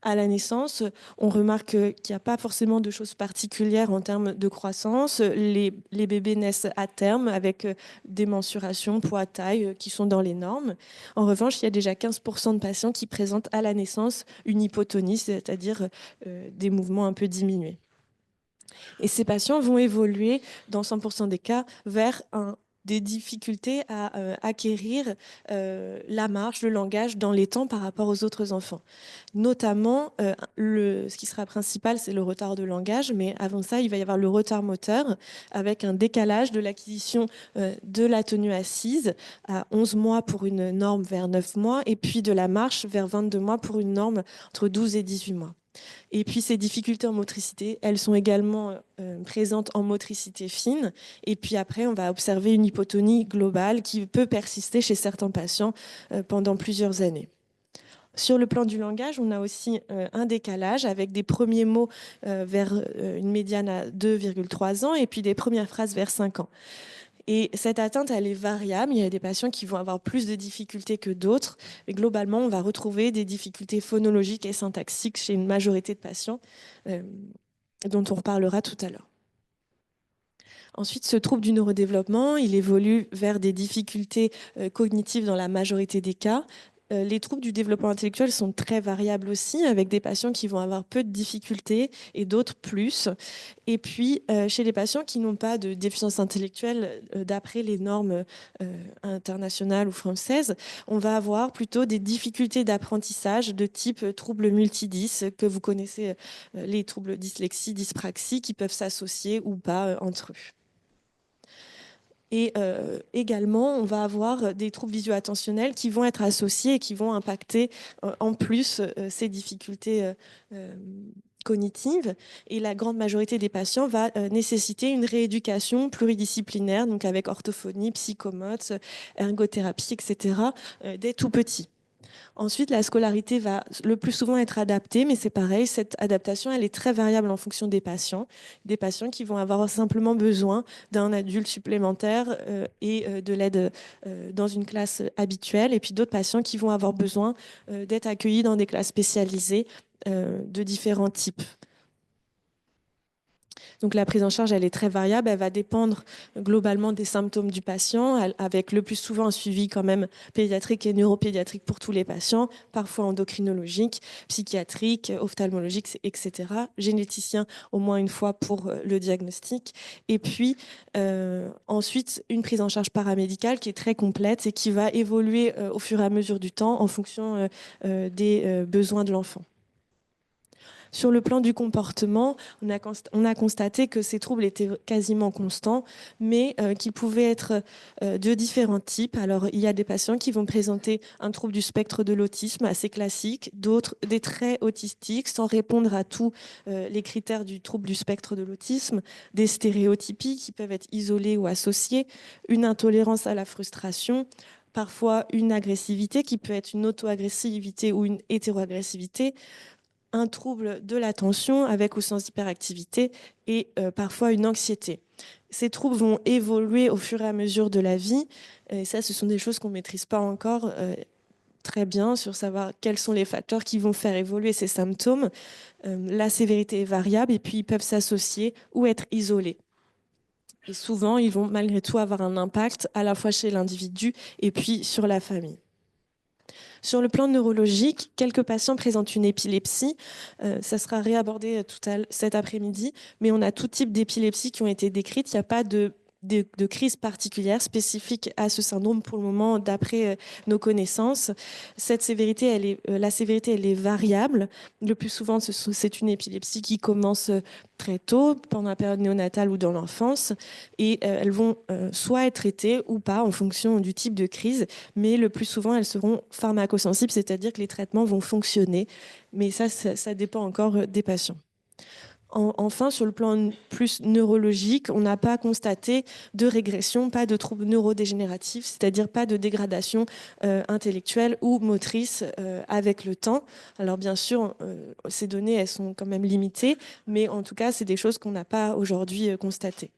À la naissance, on remarque qu'il n'y a pas forcément de choses particulières en termes de croissance. Les bébés naissent à terme avec des mensurations poids-taille qui sont dans les normes. En revanche, il y a déjà 15% de patients qui présentent à la naissance une hypotonie, c'est-à-dire des mouvements un peu diminués. Et ces patients vont évoluer, dans 100% des cas, vers un des difficultés à acquérir la marche, le langage dans les temps par rapport aux autres enfants. Notamment, ce qui sera principal, c'est le retard de langage, mais avant ça, il va y avoir le retard moteur avec un décalage de l'acquisition de la tenue assise à 11 mois pour une norme vers 9 mois, et puis de la marche vers 22 mois pour une norme entre 12 et 18 mois. Et puis ces difficultés en motricité, elles sont également présentes en motricité fine. Et puis après, on va observer une hypotonie globale qui peut persister chez certains patients pendant plusieurs années. Sur le plan du langage, on a aussi un décalage avec des premiers mots vers une médiane à 2,3 ans et puis des premières phrases vers 5 ans. Et cette atteinte, elle est variable. Il y a des patients qui vont avoir plus de difficultés que d'autres. Mais globalement, on va retrouver des difficultés phonologiques et syntaxiques chez une majorité de patients, dont on reparlera tout à l'heure. Ensuite, ce trouble du neurodéveloppement, il évolue vers des difficultés cognitives dans la majorité des cas. Les troubles du développement intellectuel sont très variables aussi, avec des patients qui vont avoir peu de difficultés et d'autres plus. Et puis, chez les patients qui n'ont pas de déficience intellectuelle, d'après les normes internationales ou françaises, on va avoir plutôt des difficultés d'apprentissage de type troubles multidys, que vous connaissez, les troubles dyslexie, dyspraxie, qui peuvent s'associer ou pas entre eux. Et également, on va avoir des troubles visuo-attentionnels qui vont être associés et qui vont impacter en plus ces difficultés cognitives. Et la grande majorité des patients va nécessiter une rééducation pluridisciplinaire, donc avec orthophonie, psychomote, ergothérapie, etc., dès tout petit. Ensuite, la scolarité va le plus souvent être adaptée, mais c'est pareil, cette adaptation, elle est très variable en fonction des patients. Des patients qui vont avoir simplement besoin d'un adulte supplémentaire et de l'aide dans une classe habituelle, et puis d'autres patients qui vont avoir besoin d'être accueillis dans des classes spécialisées de différents types. Donc la prise en charge, elle est très variable, elle va dépendre globalement des symptômes du patient, avec le plus souvent un suivi quand même pédiatrique et neuropédiatrique pour tous les patients, parfois endocrinologique, psychiatrique, ophtalmologique, etc. Généticien au moins une fois pour le diagnostic. Et puis ensuite, une prise en charge paramédicale qui est très complète et qui va évoluer au fur et à mesure du temps en fonction des besoins de l'enfant. Sur le plan du comportement, on a constaté que ces troubles étaient quasiment constants, mais qu'ils pouvaient être de différents types. Alors, il y a des patients qui vont présenter un trouble du spectre de l'autisme assez classique, d'autres des traits autistiques sans répondre à tous les critères du trouble du spectre de l'autisme, des stéréotypies qui peuvent être isolées ou associées, une intolérance à la frustration, parfois une agressivité qui peut être une auto-agressivité ou une hétéroagressivité, un trouble de l'attention avec ou sans hyperactivité et parfois une anxiété. Ces troubles vont évoluer au fur et à mesure de la vie. Et ça, ce sont des choses qu'on ne maîtrise pas encore très bien sur savoir quels sont les facteurs qui vont faire évoluer ces symptômes. La sévérité est variable et puis ils peuvent s'associer ou être isolés. Et souvent, ils vont malgré tout avoir un impact à la fois chez l'individu et puis sur la famille. Sur le plan neurologique, quelques patients présentent une épilepsie. Ça sera réabordé cet après-midi, mais on a tout type d'épilepsie qui ont été décrites. Il n'y a pas de crise particulière spécifique à ce syndrome pour le moment, d'après nos connaissances. Cette sévérité, la sévérité, elle est variable. Le plus souvent, c'est une épilepsie qui commence très tôt, pendant la période néonatale ou dans l'enfance, et elles vont soit être traitées ou pas en fonction du type de crise, mais le plus souvent, elles seront pharmacosensibles, c'est-à-dire que les traitements vont fonctionner, mais ça dépend encore des patients. Enfin, sur le plan plus neurologique, on n'a pas constaté de régression, pas de troubles neurodégénératifs, c'est-à-dire pas de dégradation intellectuelle ou motrice avec le temps. Alors bien sûr, ces données, elles sont quand même limitées, mais en tout cas, c'est des choses qu'on n'a pas aujourd'hui constatées.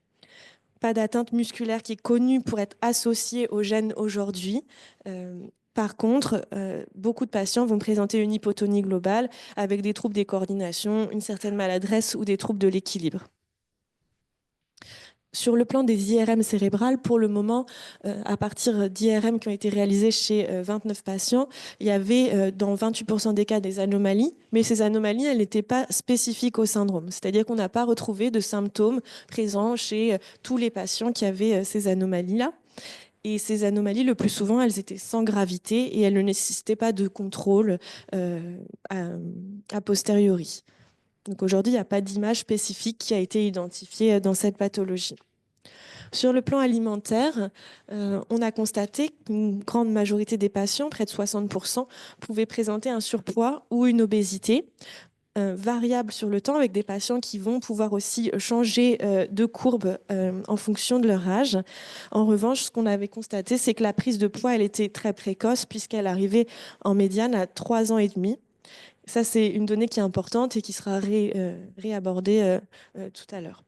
Pas d'atteinte musculaire qui est connue pour être associée aux gènes aujourd'hui. Par contre, beaucoup de patients vont présenter une hypotonie globale avec des troubles des coordinations, une certaine maladresse ou des troubles de l'équilibre. Sur le plan des IRM cérébrales, pour le moment, à partir d'IRM qui ont été réalisés chez 29 patients, il y avait dans 28% des cas des anomalies, mais ces anomalies, elles n'étaient pas spécifiques au syndrome. C'est-à-dire qu'on n'a pas retrouvé de symptômes présents chez tous les patients qui avaient ces anomalies-là. Et ces anomalies, le plus souvent, elles étaient sans gravité et elles ne nécessitaient pas de contrôle a, a posteriori. Donc aujourd'hui, il n'y a pas d'image spécifique qui a été identifiée dans cette pathologie. Sur le plan alimentaire, on a constaté qu'une grande majorité des patients, près de 60%, pouvaient présenter un surpoids ou une obésité. Variable sur le temps, avec des patients qui vont pouvoir aussi changer de courbe en fonction de leur âge. En revanche, ce qu'on avait constaté, c'est que la prise de poids, elle était très précoce puisqu'elle arrivait en médiane à 3 ans et demi. Ça, c'est une donnée qui est importante et qui sera réabordée tout à l'heure.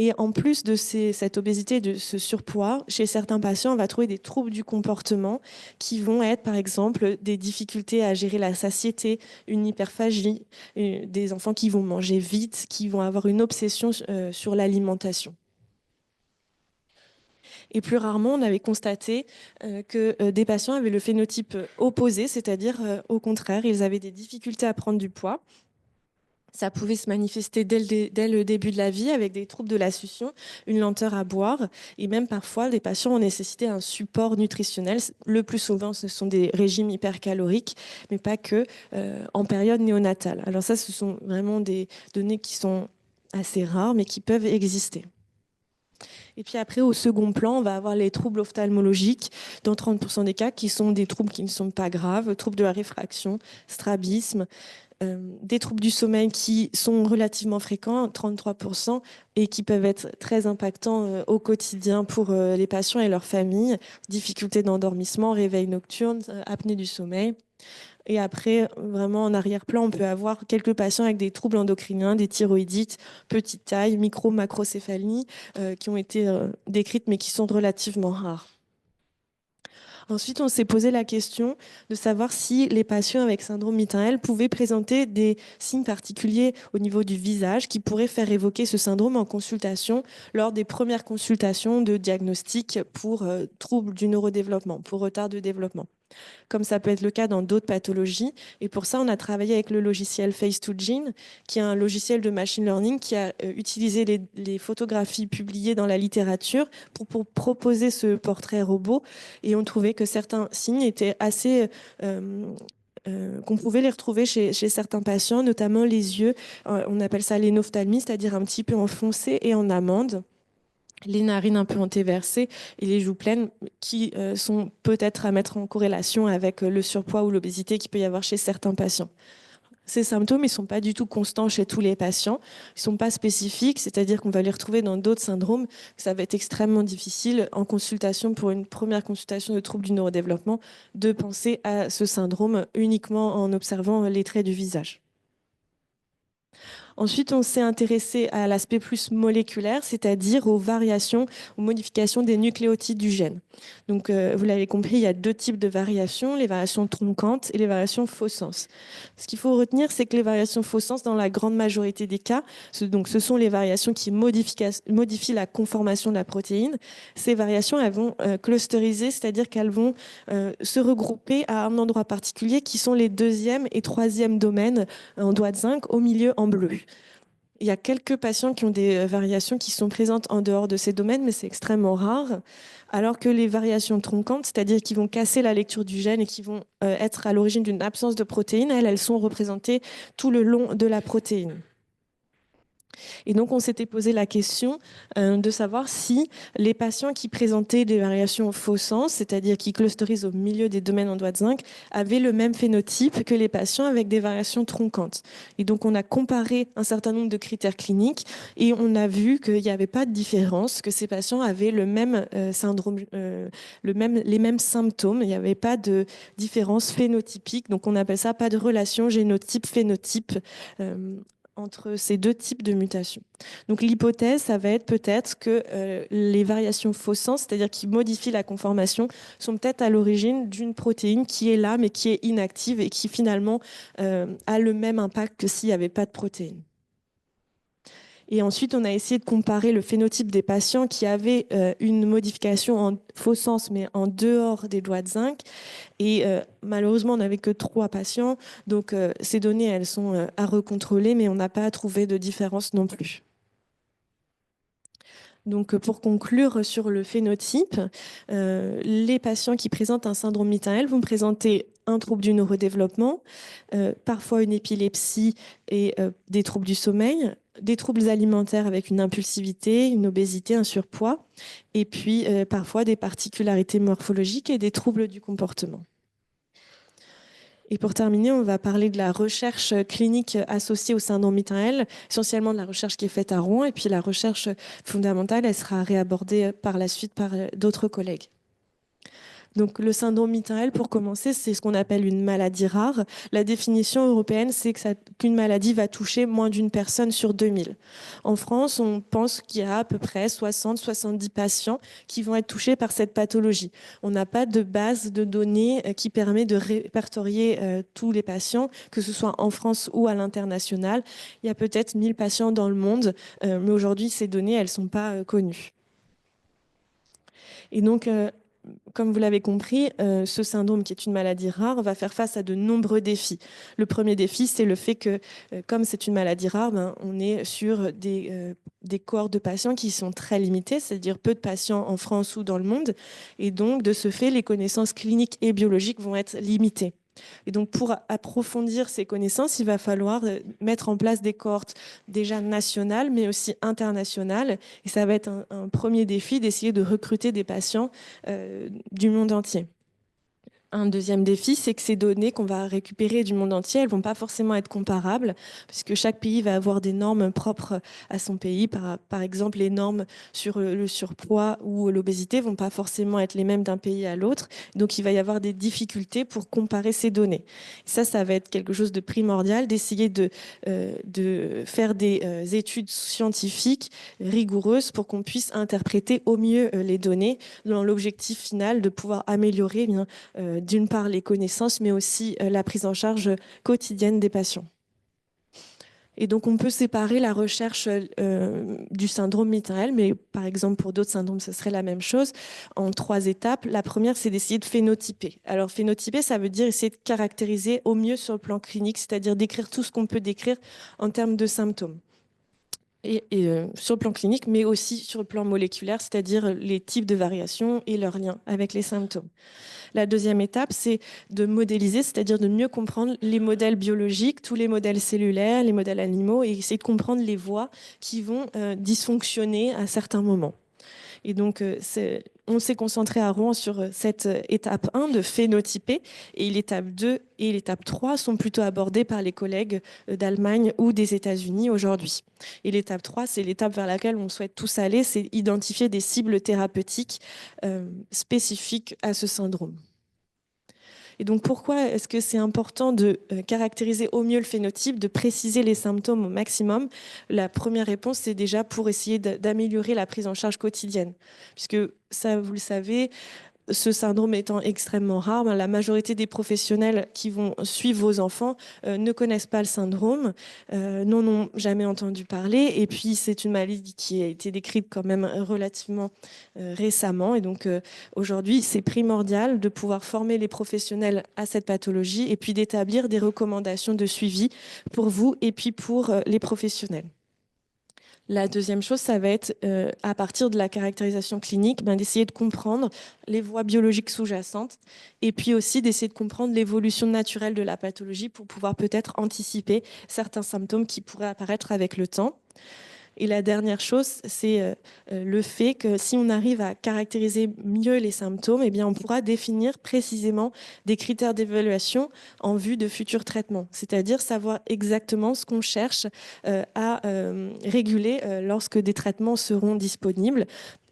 Et en plus de cette obésité, de ce surpoids, chez certains patients, on va trouver des troubles du comportement qui vont être, par exemple, des difficultés à gérer la satiété, une hyperphagie, des enfants qui vont manger vite, qui vont avoir une obsession sur l'alimentation. Et plus rarement, on avait constaté que des patients avaient le phénotype opposé, c'est-à-dire au contraire, ils avaient des difficultés à prendre du poids. Ça pouvait se manifester dès le début de la vie avec des troubles de la succion, une lenteur à boire et même parfois les patients ont nécessité un support nutritionnel. Le plus souvent, ce sont des régimes hypercaloriques, mais pas que, en période néonatale. Alors ça, ce sont vraiment des données qui sont assez rares, mais qui peuvent exister. Et puis après, au second plan, on va avoir les troubles ophtalmologiques, dans 30% des cas, qui sont des troubles qui ne sont pas graves, troubles de la réfraction, strabisme, des troubles du sommeil qui sont relativement fréquents, 33%, et qui peuvent être très impactants au quotidien pour les patients et leurs familles. Difficultés d'endormissement, réveil nocturne, apnée du sommeil. Et après, vraiment en arrière-plan, on peut avoir quelques patients avec des troubles endocriniens, des thyroïdites, petite taille, micro-macrocéphalie, qui ont été décrites mais qui sont relativement rares. Ensuite, on s'est posé la question de savoir si les patients avec syndrome Mitael pouvaient présenter des signes particuliers au niveau du visage qui pourraient faire évoquer ce syndrome en consultation lors des premières consultations de diagnostic pour troubles du neurodéveloppement, pour retard de développement, comme ça peut être le cas dans d'autres pathologies. Et pour ça, on a travaillé avec le logiciel Face2Gene, qui est un logiciel de machine learning qui a utilisé les photographies publiées dans la littérature pour proposer ce portrait robot. Et on trouvait que certains signes étaient assez... qu'on pouvait les retrouver chez certains patients, notamment les yeux. On appelle ça l'énophtalmie, c'est-à-dire un petit peu enfoncé et en amande, les narines un peu antéversées et les joues pleines qui sont peut-être à mettre en corrélation avec le surpoids ou l'obésité qu'il peut y avoir chez certains patients. Ces symptômes, ils ne sont pas du tout constants chez tous les patients. Ils ne sont pas spécifiques, c'est-à-dire qu'on va les retrouver dans d'autres syndromes. Ça va être extrêmement difficile en consultation, pour une première consultation de troubles du neurodéveloppement, de penser à ce syndrome uniquement en observant les traits du visage. Ensuite, on s'est intéressé à l'aspect plus moléculaire, c'est-à-dire aux variations, aux modifications des nucléotides du gène. Donc, vous l'avez compris, il y a deux types de variations, les variations troncantes et les variations faux-sens. Ce qu'il faut retenir, c'est que les variations faux-sens, dans la grande majorité des cas, ce sont les variations qui modifient la conformation de la protéine. Ces variations, elles vont clusteriser, c'est-à-dire qu'elles vont se regrouper à un endroit particulier, qui sont les deuxième et troisième domaines en doigt de zinc, au milieu en bleu. Il y a quelques patients qui ont des variations qui sont présentes en dehors de ces domaines, mais c'est extrêmement rare. Alors que les variations troncantes, c'est-à-dire qui vont casser la lecture du gène et qui vont être à l'origine d'une absence de protéines, elles sont représentées tout le long de la protéine. Et donc, on s'était posé la question de savoir si les patients qui présentaient des variations faux sens, c'est-à-dire qui clusterisent au milieu des domaines en doigt de zinc, avaient le même phénotype que les patients avec des variations troncantes. Et donc, on a comparé un certain nombre de critères cliniques et on a vu qu'il n'y avait pas de différence, que ces patients avaient le même syndrome, les mêmes symptômes. Il n'y avait pas de différence phénotypique. Donc, on appelle ça pas de relation génotype-phénotype entre ces deux types de mutations. Donc l'hypothèse, ça va être peut-être que les variations faux sens, c'est-à-dire qui modifient la conformation, sont peut-être à l'origine d'une protéine qui est là, mais qui est inactive et qui finalement a le même impact que s'il n'y avait pas de protéine. Et ensuite, on a essayé de comparer le phénotype des patients qui avaient une modification en faux sens, mais en dehors des doigts de zinc. Et malheureusement, on n'avait que 3 patients. Donc, ces données, elles sont à recontrôler, mais on n'a pas trouvé de différence non plus. Donc, pour conclure sur le phénotype, les patients qui présentent un syndrome Mitael vont présenter un trouble du neurodéveloppement, parfois une épilepsie et des troubles du sommeil, des troubles alimentaires avec une impulsivité, une obésité, un surpoids, et puis parfois des particularités morphologiques et des troubles du comportement. Et pour terminer, on va parler de la recherche clinique associée au syndrome Mitael, essentiellement de la recherche qui est faite à Rouen, et puis la recherche fondamentale, elle sera réabordée par la suite par d'autres collègues. Donc, le syndrome Mitael, pour commencer, c'est ce qu'on appelle une maladie rare. La définition européenne, c'est qu'une maladie va toucher moins d'une personne sur 2000. En France, on pense qu'il y a à peu près 60-70 patients qui vont être touchés par cette pathologie. On n'a pas de base de données qui permet de répertorier tous les patients, que ce soit en France ou à l'international. Il y a peut-être 1000 patients dans le monde, mais aujourd'hui, ces données, elles ne sont pas connues. Et donc, comme vous l'avez compris, ce syndrome, qui est une maladie rare, va faire face à de nombreux défis. Le premier défi, c'est le fait que, comme c'est une maladie rare, on est sur des cohortes de patients qui sont très limitées, c'est-à-dire peu de patients en France ou dans le monde. Et donc, de ce fait, les connaissances cliniques et biologiques vont être limitées. Et donc, pour approfondir ces connaissances, il va falloir mettre en place des cohortes déjà nationales, mais aussi internationales. Et ça va être un premier défi d'essayer de recruter des patients du monde entier. Un deuxième défi, c'est que ces données qu'on va récupérer du monde entier, elles ne vont pas forcément être comparables, puisque chaque pays va avoir des normes propres à son pays. Par exemple, les normes sur le surpoids ou l'obésité ne vont pas forcément être les mêmes d'un pays à l'autre. Donc, il va y avoir des difficultés pour comparer ces données. Ça va être quelque chose de primordial, d'essayer de faire des études scientifiques rigoureuses pour qu'on puisse interpréter au mieux les données dans l'objectif final de pouvoir améliorer d'une part les connaissances, mais aussi la prise en charge quotidienne des patients. Et donc, on peut séparer la recherche du syndrome Mitael, mais par exemple, pour d'autres syndromes, ce serait la même chose, en 3 étapes. La première, c'est d'essayer de phénotyper. Alors, phénotyper, ça veut dire essayer de caractériser au mieux sur le plan clinique, c'est-à-dire décrire tout ce qu'on peut décrire en termes de symptômes. Et sur le plan clinique, mais aussi sur le plan moléculaire, c'est-à-dire les types de variations et leurs liens avec les symptômes. La deuxième étape, c'est de modéliser, c'est-à-dire de mieux comprendre les modèles biologiques, tous les modèles cellulaires, les modèles animaux, et essayer de comprendre les voies qui vont dysfonctionner à certains moments. Et donc, on s'est concentré à Rouen sur cette étape 1 de phénotyper, et l'étape 2 et l'étape 3 sont plutôt abordées par les collègues d'Allemagne ou des États-Unis aujourd'hui. Et l'étape 3, c'est l'étape vers laquelle on souhaite tous aller, c'est identifier des cibles thérapeutiques spécifiques à ce syndrome. Et donc, pourquoi est-ce que c'est important de caractériser au mieux le phénotype, de préciser les symptômes au maximum? La première réponse, c'est déjà pour essayer d'améliorer la prise en charge quotidienne. Puisque, ça, vous le savez, ce syndrome étant extrêmement rare, la majorité des professionnels qui vont suivre vos enfants ne connaissent pas le syndrome, n'en ont jamais entendu parler. Et puis, c'est une maladie qui a été décrite quand même relativement récemment. Et donc, aujourd'hui, c'est primordial de pouvoir former les professionnels à cette pathologie et puis d'établir des recommandations de suivi pour vous et puis pour les professionnels. La deuxième chose, ça va être, à partir de la caractérisation clinique, d'essayer de comprendre les voies biologiques sous-jacentes et puis aussi d'essayer de comprendre l'évolution naturelle de la pathologie pour pouvoir peut-être anticiper certains symptômes qui pourraient apparaître avec le temps. Et la dernière chose, c'est le fait que si on arrive à caractériser mieux les symptômes, eh bien, on pourra définir précisément des critères d'évaluation en vue de futurs traitements, c'est-à-dire savoir exactement ce qu'on cherche à réguler lorsque des traitements seront disponibles.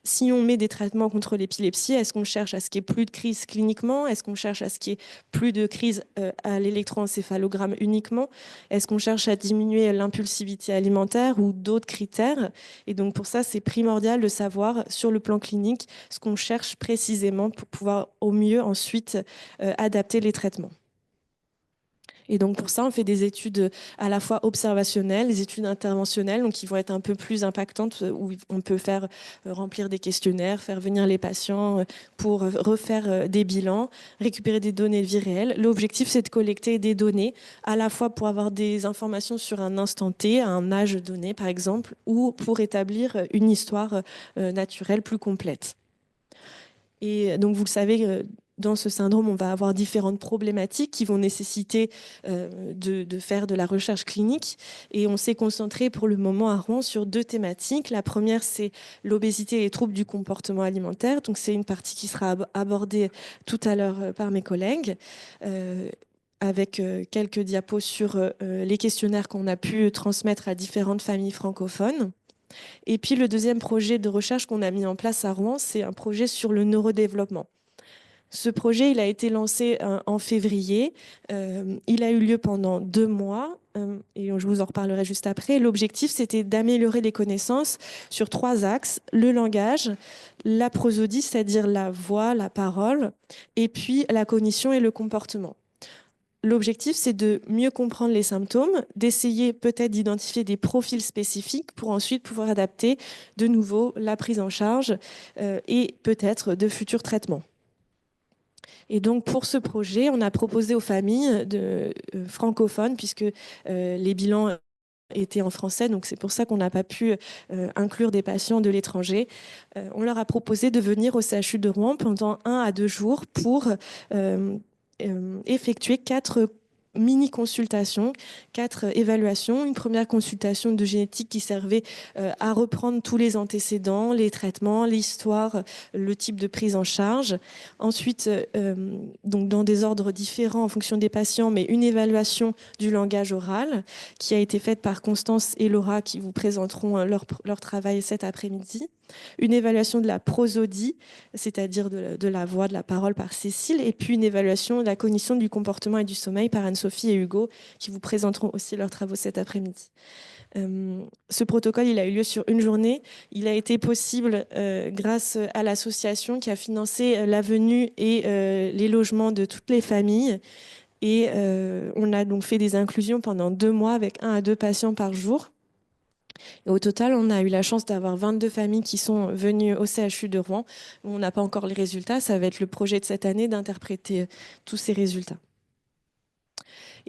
Si on met des traitements contre l'épilepsie, est-ce qu'on cherche à ce qu'il n'y ait plus de crise cliniquement? Est-ce qu'on cherche à ce qu'il n'y ait plus de crise à l'électroencéphalogramme uniquement? Est-ce qu'on cherche à diminuer l'impulsivité alimentaire ou d'autres critères? Et donc pour ça, c'est primordial de savoir sur le plan clinique ce qu'on cherche précisément pour pouvoir au mieux ensuite adapter les traitements. Et donc pour ça, on fait des études à la fois observationnelles, des études interventionnelles, donc qui vont être un peu plus impactantes, où on peut faire remplir des questionnaires, faire venir les patients pour refaire des bilans, récupérer des données de vie réelle. L'objectif, c'est de collecter des données, à la fois pour avoir des informations sur un instant T, un âge donné par exemple, ou pour établir une histoire naturelle plus complète. Et donc, vous le savez, dans ce syndrome, on va avoir différentes problématiques qui vont nécessiter de faire de la recherche clinique. Et on s'est concentré pour le moment à Rouen sur 2 thématiques. La première, c'est l'obésité et les troubles du comportement alimentaire. Donc, c'est une partie qui sera abordée tout à l'heure par mes collègues. Avec quelques diapos sur les questionnaires qu'on a pu transmettre à différentes familles francophones. Et puis le deuxième projet de recherche qu'on a mis en place à Rouen, c'est un projet sur le neurodéveloppement. Ce projet, il a été lancé en février. Il a eu lieu pendant 2 mois et je vous en reparlerai juste après. L'objectif, c'était d'améliorer les connaissances sur 3 axes: le langage, la prosodie, c'est-à-dire la voix, la parole, et puis la cognition et le comportement. L'objectif, c'est de mieux comprendre les symptômes, d'essayer peut-être d'identifier des profils spécifiques pour ensuite pouvoir adapter de nouveau la prise en charge et peut-être de futurs traitements. Et donc, pour ce projet, on a proposé aux familles francophones, puisque les bilans étaient en français, donc c'est pour ça qu'on n'a pas pu inclure des patients de l'étranger. On leur a proposé de venir au CHU de Rouen pendant 1 à 2 jours pour effectuer 4 mini-consultations, 4 évaluations. Une première consultation de génétique qui servait à reprendre tous les antécédents, les traitements, l'histoire, le type de prise en charge. Ensuite, donc dans des ordres différents en fonction des patients, mais une évaluation du langage oral qui a été faite par Constance et Laura qui vous présenteront leur travail cet après-midi. Une évaluation de la prosodie, c'est-à-dire de la voix, de la parole par Cécile, et puis une évaluation de la cognition du comportement et du sommeil par Anne-Sophie et Hugo, qui vous présenteront aussi leurs travaux cet après-midi. Ce protocole, il a eu lieu sur une journée. Il a été possible grâce à l'association qui a financé la venue et les logements de toutes les familles. Et on a donc fait des inclusions pendant 2 mois avec 1 à 2 patients par jour. Et au total, on a eu la chance d'avoir 22 familles qui sont venues au CHU de Rouen. On n'a pas encore les résultats. Ça va être le projet de cette année d'interpréter tous ces résultats.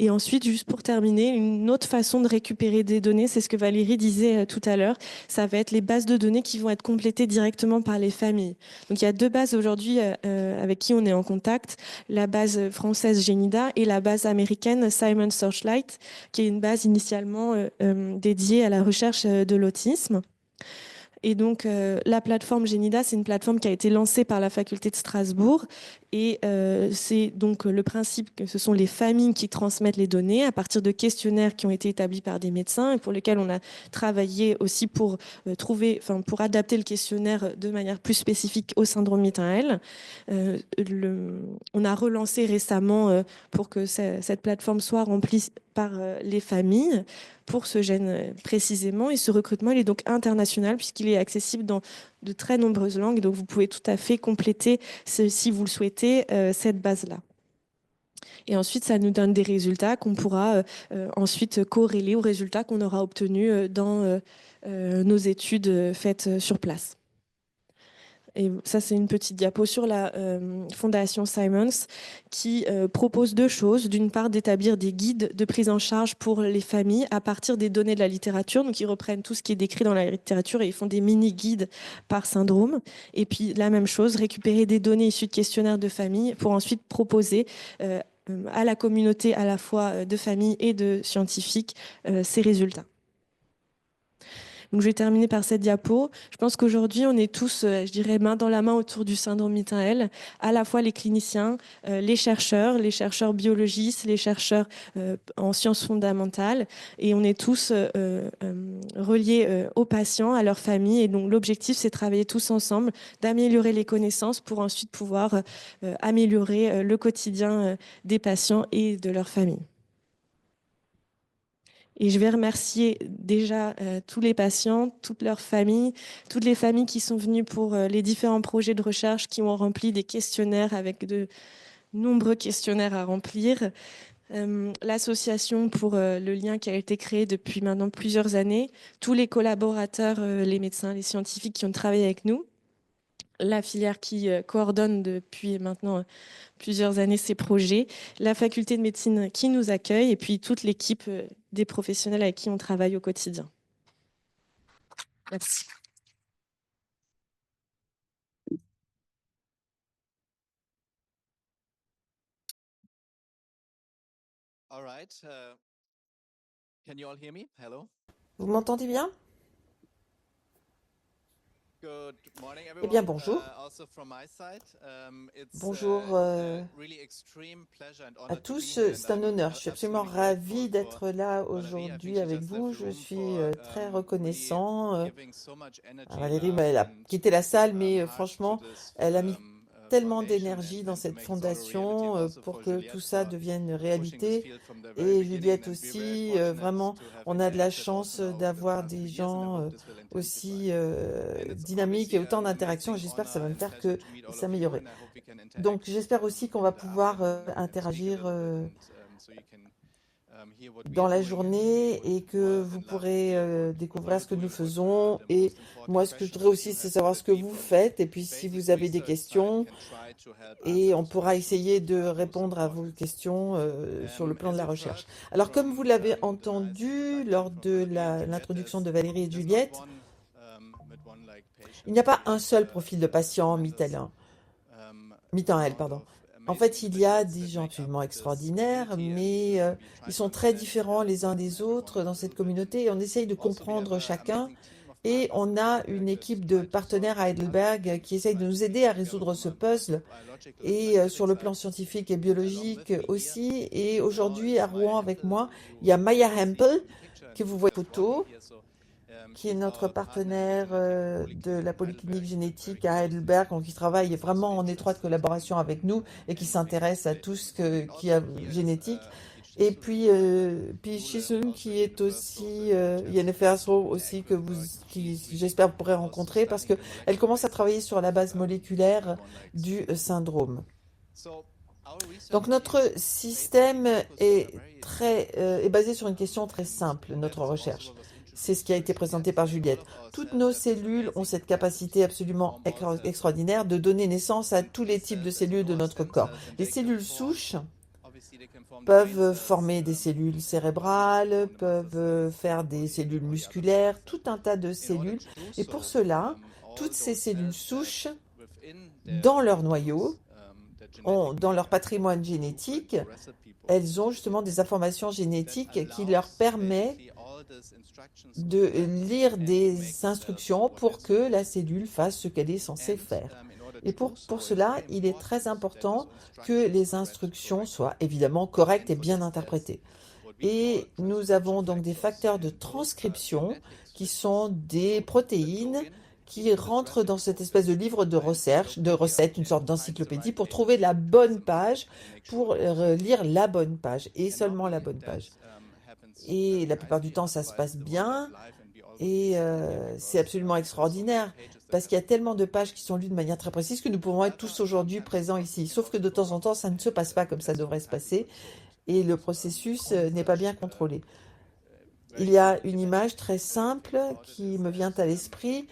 Et ensuite, juste pour terminer, une autre façon de récupérer des données, c'est ce que Valérie disait tout à l'heure, ça va être les bases de données qui vont être complétées directement par les familles. Donc il y a 2 bases aujourd'hui avec qui on est en contact, la base française Genida et la base américaine Simon Searchlight, qui est une base initialement dédiée à la recherche de l'autisme. Et donc, la plateforme Genida, c'est une plateforme qui a été lancée par la faculté de Strasbourg. Et c'est donc le principe que ce sont les familles qui transmettent les données à partir de questionnaires qui ont été établis par des médecins et pour lesquels on a travaillé aussi pour pour adapter le questionnaire de manière plus spécifique au syndrome Mitael. On a relancé récemment pour que cette plateforme soit remplie par les familles pour ce gène précisément. Et ce recrutement, il est donc international puisqu'il est accessible dans de très nombreuses langues. Donc, vous pouvez tout à fait compléter, si vous le souhaitez, cette base-là. Et ensuite, ça nous donne des résultats qu'on pourra ensuite corréler aux résultats qu'on aura obtenus dans nos études faites sur place. Et ça, c'est une petite diapo sur la Fondation Simons qui propose 2 choses. D'une part, d'établir des guides de prise en charge pour les familles à partir des données de la littérature. Donc, ils reprennent tout ce qui est décrit dans la littérature et ils font des mini-guides par syndrome. Et puis, la même chose, récupérer des données issues de questionnaires de famille pour ensuite proposer à la communauté à la fois de familles et de scientifiques ces résultats. Donc, je vais terminer par cette diapo. Je pense qu'aujourd'hui, on est tous, je dirais, main dans la main autour du syndrome Mitael, à la fois les cliniciens, les chercheurs biologistes, les chercheurs en sciences fondamentales, et on est tous reliés aux patients, à leurs familles. Et donc, l'objectif, c'est de travailler tous ensemble, d'améliorer les connaissances pour ensuite pouvoir améliorer le quotidien des patients et de leurs familles. Et je vais remercier déjà tous les patients, toutes leurs familles, toutes les familles qui sont venues pour les différents projets de recherche qui ont rempli des questionnaires avec de nombreux questionnaires à remplir. l'association pour le lien qui a été créé depuis maintenant plusieurs années, tous les collaborateurs, les médecins, les scientifiques qui ont travaillé avec nous, la filière qui coordonne depuis maintenant plusieurs années ces projets, la faculté de médecine qui nous accueille et puis toute l'équipe des professionnels avec qui on travaille au quotidien. Merci. All right. Can you all hear me? Hello. Vous m'entendez bien? Good morning, Eh everyone. bien, bonjour. Also from my side, it's Bonjour really extreme pleasure and à honor to be tous. here, and C'est un I'm honneur. Je suis absolument absolutely grateful ravi for d'être là Valerie. I think aujourd'hui she avec just vous. left the Je room suis for très really reconnaissant. giving so much energy, Valérie, love, elle a and quitté la salle, mais heart to franchement, this elle a mis tellement foundation d'énergie dans and to cette make this all a reality, and fondation also pour for que Juliette tout ça for devienne pushing this réalité. field from the very Et beginning. Juliette And we're very aussi, fortunate vraiment, to have on a de la interacted also chance now over the d'avoir past des 3 years, and I gens hope this will intensify. aussi And it's dynamiques et obviously autant an d'interactions. Et amazing j'espère que ça honor va me and faire pleasure que to meet all of you, s'améliorer. and I hope we can Donc, interact j'espère aussi qu'on va in the pouvoir afternoon and speak a interagir little bit, and so you can hear what we dans are la doing journée and et que more vous than love pourrez hear what découvrir you're ce que nous doing, what faisons. the Et most important moi, ce que je questions voudrais that aussi, you c'est have savoir would ce que be vous from faites. Et puis, the si basic vous avez des research side questions, can try to help et answer on those pourra questions essayer de most répondre à vos important. questions sur le plan de As la you've recherche. heard Alors, comme vous from l'avez the nice entendu introduction lors from de Valerie and Juliette, l'introduction de Valérie et de there's not Juliette, one like il n'y a patient pas who un has seul profil de patient tremendous mi-temps L, amount pardon. of En fait, amazing il y a individuals des that gens make up absolument this extraordinaires, community, mais and we try ils to sont très understand and différents help les uns des everyone autres a dans cette little bit. communauté et on essaye de Also, we have comprendre an chacun. amazing team of Et partners on at a Heidelberg une that équipe de try to solve partenaires à the puzzle Heidelberg qui essaye de by nous putting aider à together résoudre from ce a puzzle biological and et scientific sur le plan side. scientifique et Along with biologique me here aussi. Et now aujourd'hui, is à Maya Rouen avec Hempel, moi, who you il y a Maya see Hempel, from the picture, que and vous who's voyez just walking photo, here. So qui est he's notre our partner in the partenaire genetic de la Polyclinic Polyclinique Heidelberg, génétique à Heidelberg, donc qui travaille and very vraiment en close étroite to the collaboration team avec nous et qui and s'intéresse à participating tout ce fully. And qui est also here is génétique. Peach Et Chisholm, who might puis Rule, Shisun, also qui est Yennefer Stroh, aussi, that you had a chance to Yennefer meet Stroh in aussi, Ecklenburg. qui She's really j'espère vous pourrez also rencontrer parce studying the qu'elle molecular commence à travailler basis sur la of base moléculaire one like du syndrome. syndrome. So our research Donc notre is système basically focused on a est, very est basé sur une question très and simple, that notre is also recherche. what was C'est ce introduced qui a by été présenté Juliette. par All Juliette. of our Toutes cells nos have this cellules ont amazing cette capacity capacité to absolument form all cells extraordinaire de donner naissance à and tous les these types de cells, as you cellules know, de are notre stem corps. cells, and Les they can cellules form souches obviously they can form the brain peuvent cells, former des cellules the body, cérébrales, form the muscle peuvent cells, faire the des body, cellules all the other musculaires, cells. tout un tas de In order cellules. to do Et pour so, cela, all toutes ces those cellules cells have souches, within dans their leur nucleus noyau, dans leur patrimoine génétique, elles ont justement des informations génétiques qui leur permettent de lire des instructions pour que la cellule fasse ce qu'elle est censée faire. Et pour cela, il est très important que les instructions soient évidemment correctes et bien interprétées. Et nous avons donc des facteurs de transcription qui sont des protéines qui rentrent dans cette espèce de livre de recherche, de recettes, une sorte d'encyclopédie pour trouver la bonne page, pour lire la bonne page et seulement la bonne page. Et la plupart du temps, ça se passe bien et c'est absolument extraordinaire parce qu'il y a tellement de pages qui sont lues de manière très précise que nous pouvons être tous aujourd'hui présents ici. Sauf que de temps en temps, ça ne se passe pas comme ça devrait se passer et le processus n'est pas bien contrôlé. Il y a une image très simple qui me vient à l'esprit.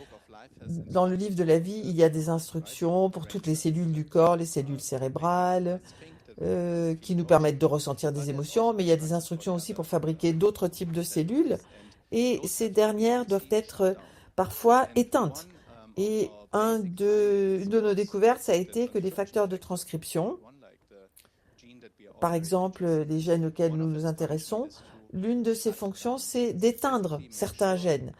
Dans le livre de la vie, il y a des instructions pour toutes les cellules du corps, les cellules cérébrales, qui nous permettent de ressentir des émotions, mais il y a des instructions aussi pour fabriquer d'autres types de cellules, et ces dernières doivent être parfois éteintes. Et une de nos découvertes, ça a été que les facteurs de transcription, par exemple les gènes auxquels nous nous intéressons, l'une de ces fonctions, c'est d'éteindre certains gènes,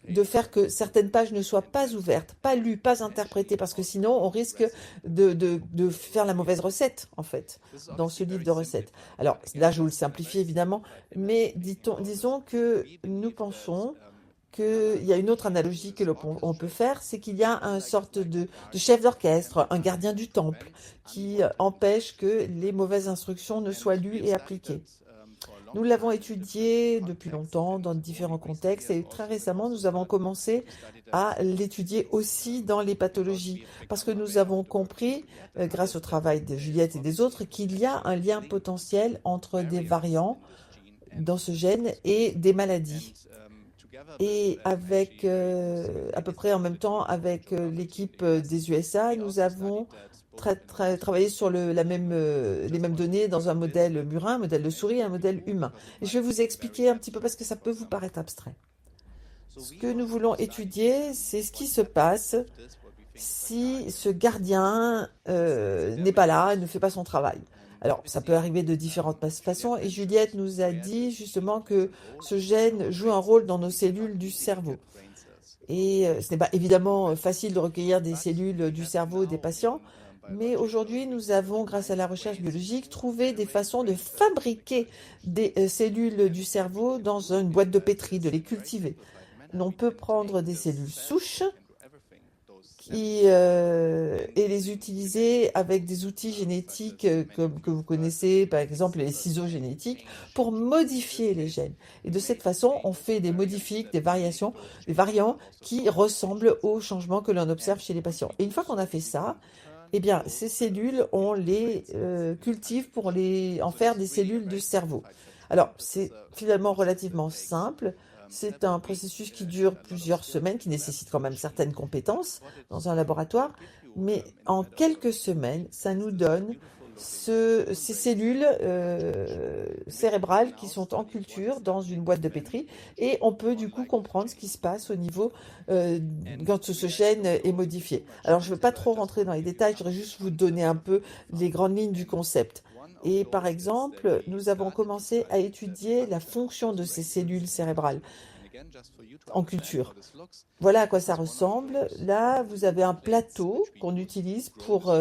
de faire que certaines pages ne soient pas ouvertes, pas lues, pas interprétées, parce que sinon on risque de faire la mauvaise recette, en fait, dans ce livre de recettes. Alors là, je vous le simplifie évidemment, mais disons que nous pensons qu'il y a une autre analogie que l'on peut faire, c'est qu'il y a une sorte de chef d'orchestre, un gardien du temple, qui empêche que les mauvaises instructions ne soient lues et appliquées. Nous l'avons étudié depuis longtemps dans différents contextes et très récemment, nous avons commencé à l'étudier aussi dans les pathologies parce que nous avons compris, grâce au travail de Juliette et des autres, qu'il y a un lien potentiel entre des variants dans ce gène et des maladies. Et avec, à peu près en même temps, avec l'équipe des USA, nous avons travaillé sur les mêmes données dans un modèle murin, un modèle de souris et un modèle humain. Et je vais vous expliquer un petit peu parce que ça peut vous paraître abstrait. Ce que nous voulons étudier, c'est ce qui se passe si ce gardien n'est pas là, ne fait pas son travail. Alors, ça peut arriver de différentes façons, et Juliette nous a dit justement que ce gène joue un rôle dans nos cellules du cerveau. Et ce n'est pas évidemment facile de recueillir des cellules du cerveau des patients, mais aujourd'hui, nous avons, grâce à la recherche biologique, trouvé des façons de fabriquer des cellules du cerveau dans une boîte de pétri, de les cultiver. On peut prendre des cellules souches et les utiliser avec des outils génétiques comme que vous connaissez, par exemple les ciseaux génétiques, pour modifier les gènes. Et de cette façon, on fait des modifiques, des variations, des variants qui ressemblent aux changements que l'on observe chez les patients. Et une fois qu'on a fait ça, eh bien, ces cellules, on les cultive pour en faire des cellules du cerveau. Alors, c'est finalement relativement simple. C'est un processus qui dure plusieurs semaines, qui nécessite quand même certaines compétences dans un laboratoire, mais en quelques semaines, ça nous donne ces cellules cérébrales qui sont en culture dans une boîte de pétri, et on peut du coup comprendre ce qui se passe au niveau quand ce gène est modifié. Alors, je ne veux pas trop rentrer dans les détails, je voudrais juste vous donner un peu les grandes lignes du concept. Et par exemple, nous avons commencé à étudier la fonction de ces cellules cérébrales en culture. Voilà à quoi ça ressemble. Là, vous avez un plateau qu'on utilise pour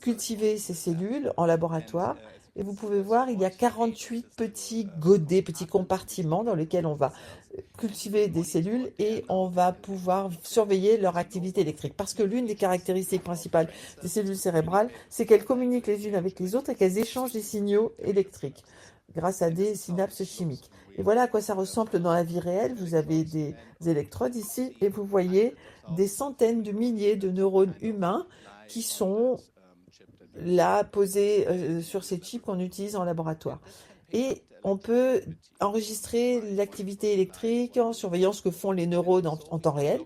cultiver ces cellules en laboratoire. Et vous pouvez voir, il y a 48 petits godets, petits compartiments dans lesquels on va cultiver des cellules et on va pouvoir surveiller leur activité électrique. Parce que l'une des caractéristiques principales des cellules cérébrales, c'est qu'elles communiquent les unes avec les autres et qu'elles échangent des signaux électriques grâce à des synapses chimiques. Et voilà à quoi ça ressemble dans la vie réelle. Vous avez des électrodes ici et vous voyez des centaines de milliers de neurones humains qui sont là posés sur ces chips qu'on utilise en laboratoire. Et on peut enregistrer l'activité électrique en surveillant ce que font les neurones en temps réel.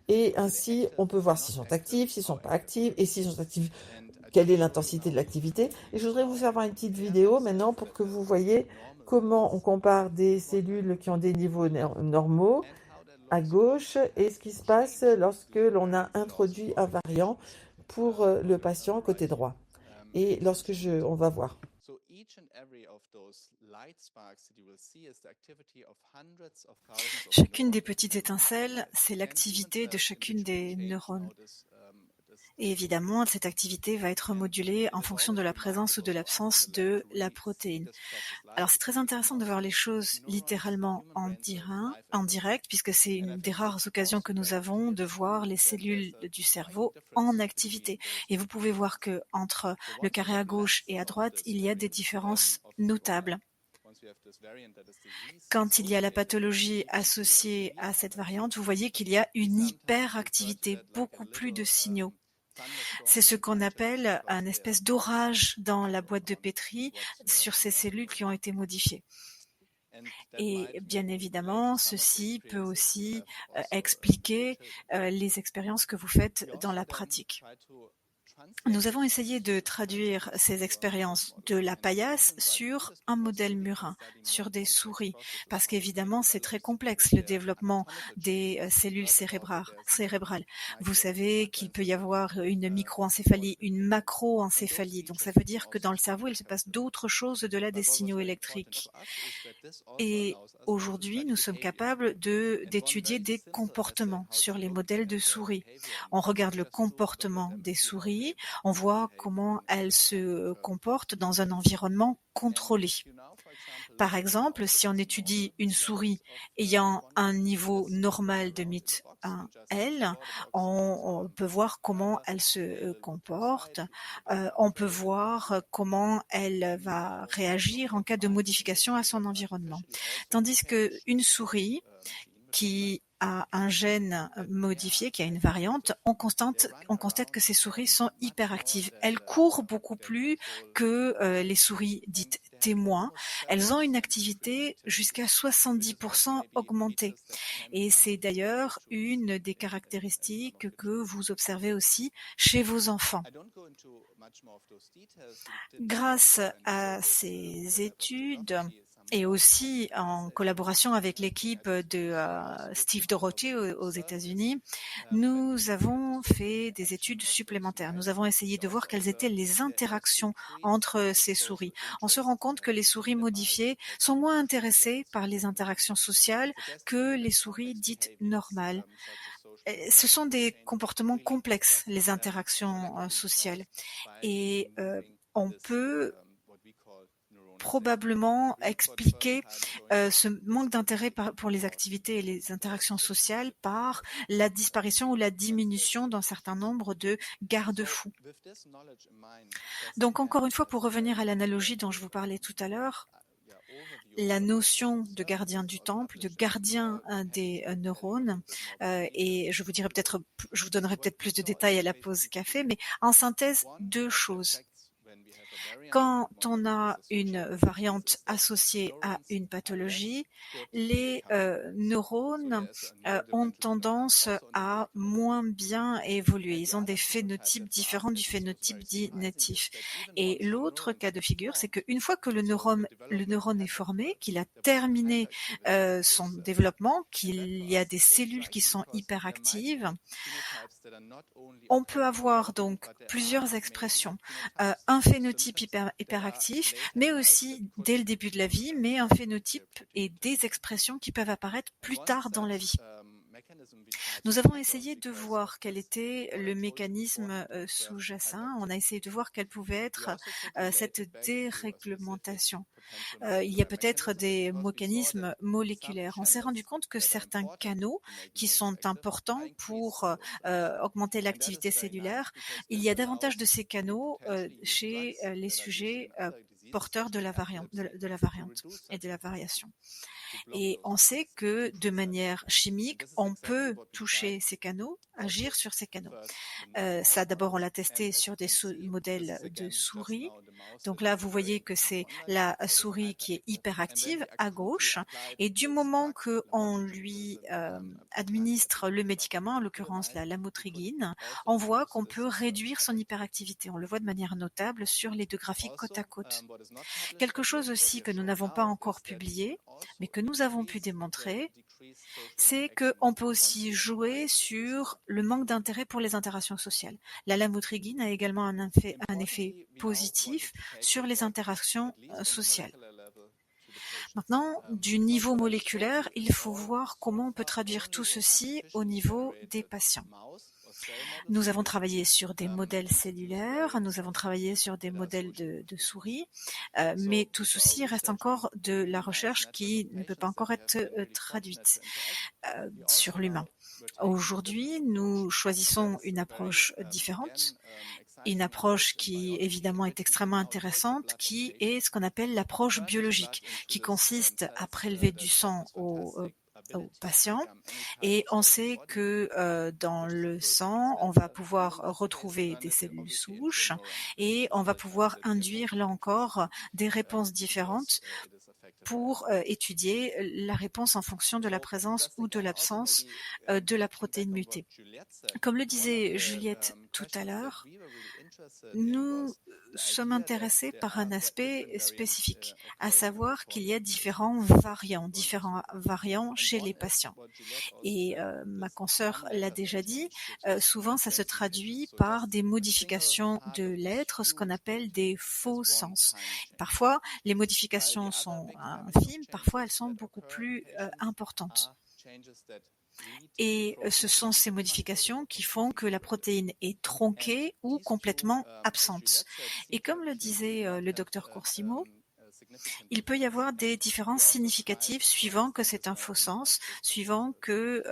Et ainsi, on peut voir s'ils sont actifs, s'ils ne sont pas actifs, et s'ils sont actifs, quelle est l'intensité de l'activité. Et je voudrais vous faire voir une petite vidéo maintenant pour que vous voyez comment on compare des cellules qui ont des niveaux normaux à gauche et ce qui se passe lorsque l'on a introduit un variant pour le patient côté droit. Et lorsque on va voir. Chacune des petites étincelles, c'est l'activité de chacune des neurones. Et évidemment, cette activité va être modulée en fonction de la présence ou de l'absence de la protéine. Alors, c'est très intéressant de voir les choses littéralement en direct, puisque c'est une des rares occasions que nous avons de voir les cellules du cerveau en activité. Et vous pouvez voir que entre le carré à gauche et à droite, il y a des différences notables. Quand il y a la pathologie associée à cette variante, vous voyez qu'il y a une hyperactivité, beaucoup plus de signaux. C'est ce qu'on appelle un espèce d'orage dans la boîte de pétri sur ces cellules qui ont été modifiées. Et bien évidemment, ceci peut aussi expliquer les expériences que vous faites dans la pratique. Nous avons essayé de traduire ces expériences de la paillasse sur un modèle murin, sur des souris, parce qu'évidemment, c'est très complexe le développement des cellules cérébrales. Vous savez qu'il peut y avoir une microencéphalie, une macroencéphalie. Donc, ça veut dire que dans le cerveau, il se passe d'autres choses au-delà des signaux électriques. Et aujourd'hui, nous sommes capables d'étudier des comportements sur les modèles de souris. On regarde le comportement des souris. On voit comment elles se comportent dans un environnement contrôlé. Par exemple, si on étudie une souris ayant un niveau normal de MIT1L, on peut voir comment elle se comporte, on peut voir comment elle va réagir en cas de modification à son environnement. Tandis qu'une souris qui a un gène modifié, qui a une variante, on constate que ces souris sont hyperactives. Elles courent beaucoup plus que les souris dites témoins. Elles ont une activité jusqu'à 70% augmentée. Et c'est d'ailleurs une des caractéristiques que vous observez aussi chez vos enfants. Grâce à ces études, et aussi en collaboration avec l'équipe de Steve Dorothy aux États-Unis, nous avons fait des études supplémentaires. Nous avons essayé de voir quelles étaient les interactions entre ces souris. On se rend compte que les souris modifiées sont moins intéressées par les interactions sociales que les souris dites normales. Ce sont des comportements complexes, les interactions sociales. Et on peut probablement expliquer ce manque d'intérêt pour les activités et les interactions sociales par la disparition ou la diminution d'un certain nombre de garde-fous. Donc encore une fois, pour revenir à l'analogie dont je vous parlais tout à l'heure, la notion de gardien du temple, de gardien des neurones, et je vous donnerai peut-être plus de détails à la pause café, mais en synthèse, deux choses. Quand on a une variante associée à une pathologie, les neurones ont tendance à moins bien évoluer. Ils ont des phénotypes différents du phénotype dit natif. Et l'autre cas de figure, c'est qu'une fois que le neurone est formé, qu'il a terminé son développement, qu'il y a des cellules qui sont hyperactives, on peut avoir donc plusieurs expressions. Un phénotype hyperactif, mais aussi dès le début de la vie, mais un phénotype et des expressions qui peuvent apparaître plus tard dans la vie. Nous avons essayé de voir quel était le mécanisme sous-jacent. On a essayé de voir quelle pouvait être cette déréglementation. Il y a peut-être des mécanismes moléculaires. On s'est rendu compte que certains canaux qui sont importants pour augmenter l'activité cellulaire, il y a davantage de ces canaux chez les sujets porteurs de la variante et de la variation. Et on sait que de manière chimique, on peut toucher ces canaux, agir sur ces canaux. Ça, d'abord, on l'a testé sur des modèles de souris. Donc là, vous voyez que c'est la souris qui est hyperactive à gauche. Et du moment qu'on lui administre le médicament, en l'occurrence la lamotrigine, on voit qu'on peut réduire son hyperactivité. On le voit de manière notable sur les deux graphiques côte à côte. Quelque chose aussi que nous n'avons pas encore publié, mais que nous avons pu démontrer, c'est qu'on peut aussi jouer sur le manque d'intérêt pour les interactions sociales. La lamotrigine a également un effet positif sur les interactions sociales. Maintenant, du niveau moléculaire, il faut voir comment on peut traduire tout ceci au niveau des patients. Nous avons travaillé sur des modèles cellulaires, nous avons travaillé sur des modèles de souris, mais tout ceci reste encore de la recherche qui ne peut pas encore être traduite sur l'humain. Aujourd'hui, nous choisissons une approche différente, une approche qui évidemment est extrêmement intéressante, qui est ce qu'on appelle l'approche biologique, qui consiste à prélever du sang aux patients, et on sait que dans le sang, on va pouvoir retrouver des cellules souches et on va pouvoir induire là encore des réponses différentes pour étudier la réponse en fonction de la présence ou de l'absence de la protéine mutée. Comme le disait Juliette tout à l'heure, nous sommes intéressés par un aspect spécifique, à savoir qu'il y a différents variants chez les patients. Et ma consoeur l'a déjà dit, souvent ça se traduit par des modifications de l'être, ce qu'on appelle des faux sens. Parfois, les modifications sont infimes, parfois elles sont beaucoup plus importantes. Et ce sont ces modifications qui font que la protéine est tronquée ou complètement absente. Et comme le disait le docteur Coursimo, il peut y avoir des différences significatives suivant que c'est un faux sens, suivant que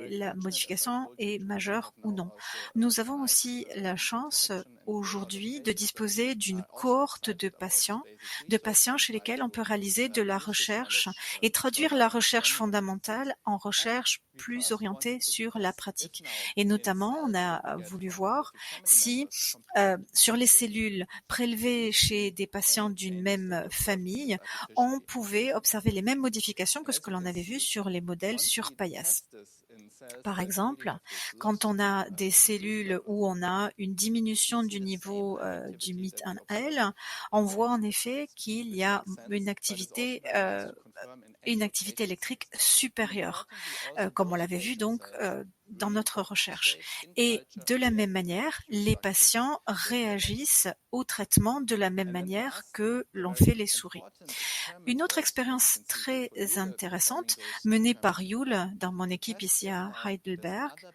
la modification est majeure ou non. Nous avons aussi la chance aujourd'hui de disposer d'une cohorte de patients chez lesquels on peut réaliser de la recherche et traduire la recherche fondamentale en recherche plus orientée sur la pratique. Et notamment, on a voulu voir si sur les cellules prélevées chez des patients d'une même famille, on pouvait observer les mêmes modifications que ce que l'on avait vu sur les modèles sur paillasse. Par exemple, quand on a des cellules où on a une diminution du niveau du MIT1L, on voit en effet qu'il y a une activité électrique supérieure, comme on l'avait vu donc dans notre recherche. Et de la même manière, les patients réagissent au traitement de la même manière que l'ont fait les souris. Une autre expérience très intéressante menée par Yule dans mon équipe ici à Heidelberg,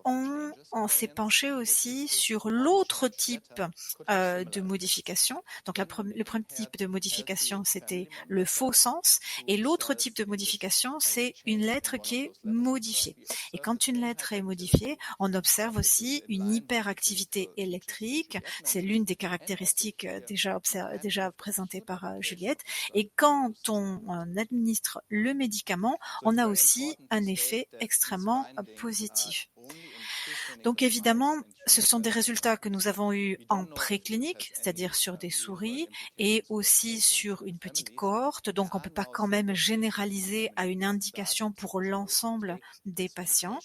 on s'est penché aussi sur l'autre type de modification. Donc le premier type de modification, c'était le faux sens, et l'autre type de modification, c'est une lettre qui est modifiée. Et quand une lettre est modifiée, on observe aussi une hyperactivité électrique. C'est l'une des caractéristiques déjà présentées par Juliette. Et quand on administre le médicament, on a aussi un effet extrêmement positif. Donc évidemment, ce sont des résultats que nous avons eus en préclinique, c'est-à-dire sur des souris, et aussi sur une petite cohorte. Donc on ne peut pas quand même généraliser à une indication pour l'ensemble des patients.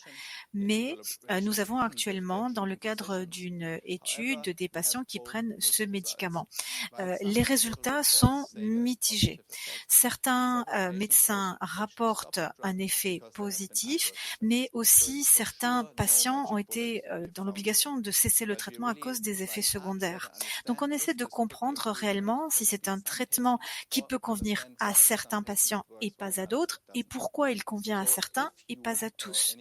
Mais nous avons actuellement, dans le cadre d'une étude, des patients qui prennent ce médicament. Les résultats sont mitigés. Certains médecins rapportent un effet positif, mais aussi certains patients ont été dans l'obligation de cesser le traitement à cause des effets secondaires. Donc on essaie de comprendre réellement si c'est un traitement qui peut convenir à certains patients et pas à d'autres, et pourquoi il convient à certains et pas à tous.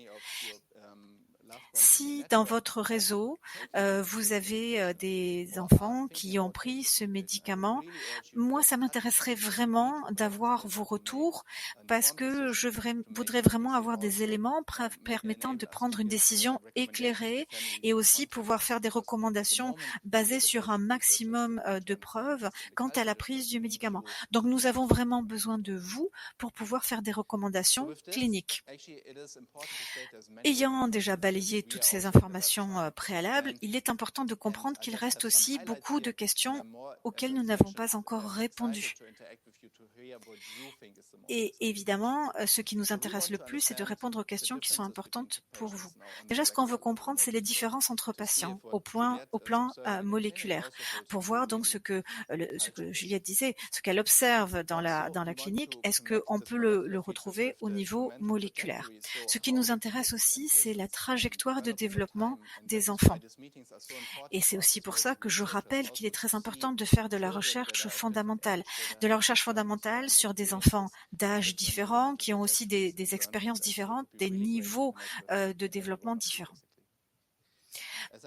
Si dans votre réseau, vous avez des enfants qui ont pris ce médicament, moi, ça m'intéresserait vraiment d'avoir vos retours parce que je voudrais vraiment avoir des éléments permettant de prendre une décision éclairée et aussi pouvoir faire des recommandations basées sur un maximum de preuves quant à la prise du médicament. Donc, nous avons vraiment besoin de vous pour pouvoir faire des recommandations cliniques. Ayant déjà balayé toutes ces informations préalables, il est important de comprendre qu'il reste aussi beaucoup de questions auxquelles nous n'avons pas encore répondu. Et évidemment, ce qui nous intéresse le plus, c'est de répondre aux questions qui sont importantes pour vous. Déjà, ce qu'on veut comprendre, c'est les différences entre patients au plan moléculaire, pour voir donc ce que Juliette disait, ce qu'elle observe dans la clinique, est-ce qu'on peut le retrouver au niveau moléculaire. Ce qui nous intéresse aussi, c'est la trajectoire de développement des enfants. Et c'est aussi pour ça que je rappelle qu'il est très important de faire de la recherche fondamentale. De la recherche fondamentale sur des enfants d'âges différents, qui ont aussi des expériences différentes, des niveaux de développement différents.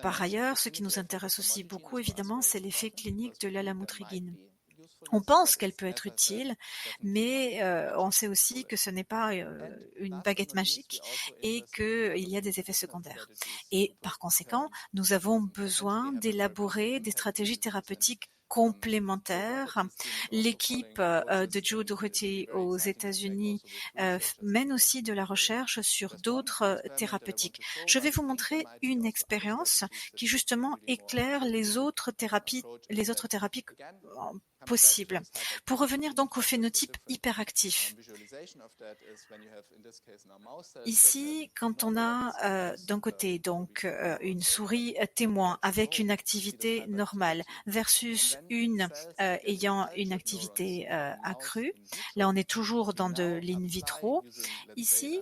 Par ailleurs, ce qui nous intéresse aussi beaucoup, évidemment, c'est l'effet clinique de l'alamotrigine. On pense qu'elle peut être utile, mais on sait aussi que ce n'est pas une baguette magique et qu'il y a des effets secondaires. Et par conséquent, nous avons besoin d'élaborer des stratégies thérapeutiques complémentaires. L'équipe de Joe Doherty aux États-Unis mène aussi de la recherche sur d'autres thérapeutiques. Je vais vous montrer une expérience qui justement éclaire les autres thérapies possibles. Pour revenir donc au phénotype hyperactif. Ici, quand on a d'un côté donc une souris témoin avec une activité normale versus une ayant une activité accrue, là on est toujours dans de l'in vitro. Ici,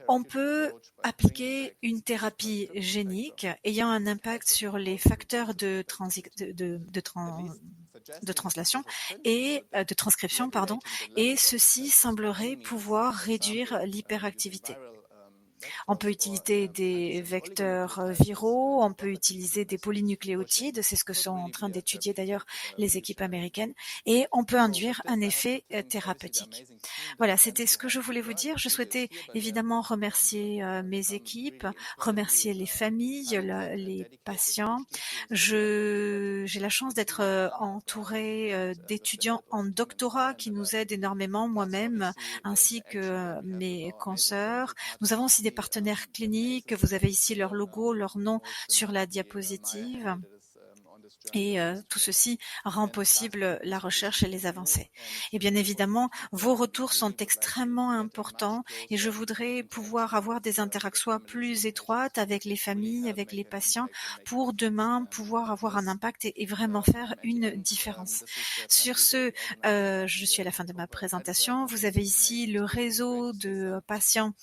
on peut appliquer une thérapie génique ayant un impact sur les facteurs de translation et de transcription, et ceci semblerait pouvoir réduire l'hyperactivité. On peut utiliser des vecteurs viraux, on peut utiliser des polynucléotides, c'est ce que sont en train d'étudier d'ailleurs les équipes américaines, et on peut induire un effet thérapeutique. Voilà, c'était ce que je voulais vous dire. Je souhaitais évidemment remercier mes équipes, remercier les familles, les patients. J'ai la chance d'être entourée d'étudiants en doctorat qui nous aident énormément, moi-même, ainsi que mes consoeurs. Nous avons aussi des partenaires cliniques. Vous avez ici leur logo, leur nom sur la diapositive. Et tout ceci rend possible la recherche et les avancées. Et bien évidemment, vos retours sont extrêmement importants et je voudrais pouvoir avoir des interactions plus étroites avec les familles, avec les patients, pour demain pouvoir avoir un impact et vraiment faire une différence. Sur ce, je suis à la fin de ma présentation. Vous avez ici le réseau de patients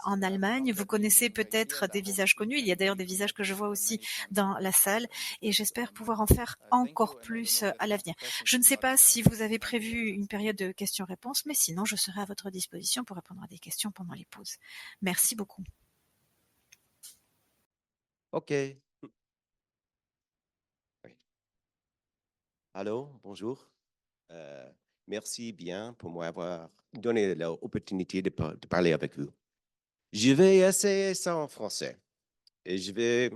en Allemagne. Vous connaissez peut-être des visages connus. Il y a d'ailleurs des visages que je vois aussi dans la salle et j'espère pouvoir en faire encore plus à l'avenir. Je ne sais pas si vous avez prévu une période de questions-réponses, mais sinon, je serai à votre disposition pour répondre à des questions pendant les pauses. Merci beaucoup. OK. Oui. Allô, bonjour. Merci bien pour m'avoir donné l'opportunité de parler avec vous. Je vais essayer ça en français. Et je vais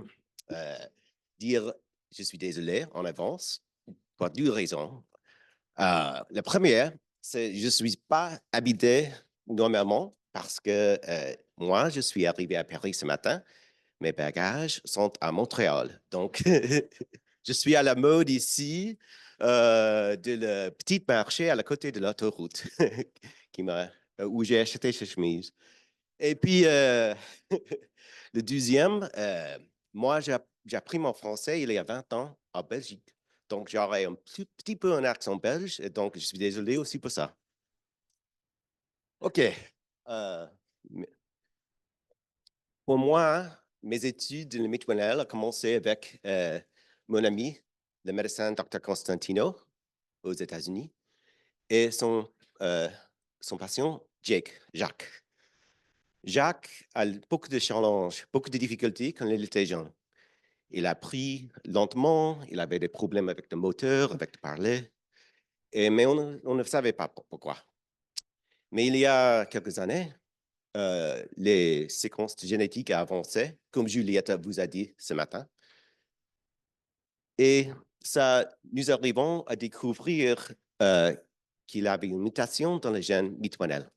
dire, je suis désolé en avance, pour deux raisons. La première, c'est que je ne suis pas habité normalement parce que moi, je suis arrivé à Paris ce matin. Mes bagages sont à Montréal. Donc, je suis à la mode ici de le petit marché à la côté de l'autoroute où j'ai acheté ces chemises. Et puis, le deuxième, moi, j'ai appris mon français il y a 20 ans en Belgique. Donc, j'aurais un petit peu un accent belge, et donc je suis désolé aussi pour ça. OK. Pour moi, mes études de médecine ont commencé avec mon ami, le médecin Dr. Constantino, aux États-Unis, et son patient, Jacques. Jacques a beaucoup de challenges, beaucoup de difficultés quand il était jeune. Il a appris lentement, il avait des problèmes avec le moteur, avec le parler, mais on ne savait pas pourquoi. Mais il y a quelques années, les séquences génétiques ont avancé, comme Juliette vous a dit ce matin. Et ça, nous arrivons à découvrir qu'il avait une mutation dans le gène MIT1L.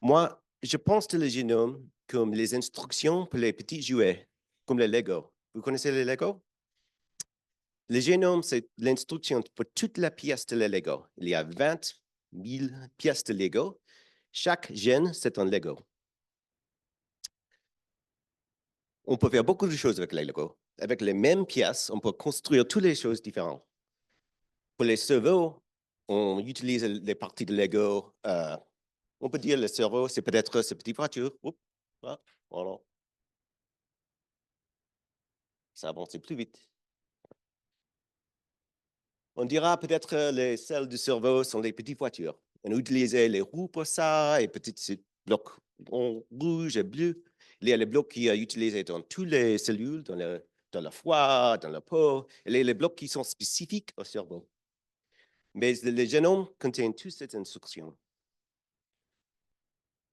Moi, je pense que le génome comme les instructions pour les petits jouets, comme les Lego. Vous connaissez les Lego? Le génome, c'est l'instruction pour toute la pièce de les Lego. Il y a 20 000 pièces de Lego. Chaque gène, c'est un Lego. On peut faire beaucoup de choses avec les Lego. Avec les mêmes pièces, on peut construire toutes les choses différentes. Pour les cerveaux, on utilise les parties de Lego. On peut dire le cerveau, c'est peut-être cette petite voiture. Oups, voilà. Ça avance plus vite. On dira peut-être que les cells du cerveau sont des petites voitures. On utilisait les roues pour ça, et petits blocs rouges et bleus. Il y a les blocs qui sont utilisés dans toutes les cellules, dans le foie, dans la peau, et les blocs qui sont spécifiques au cerveau. Mais le génome contient toutes ces instructions.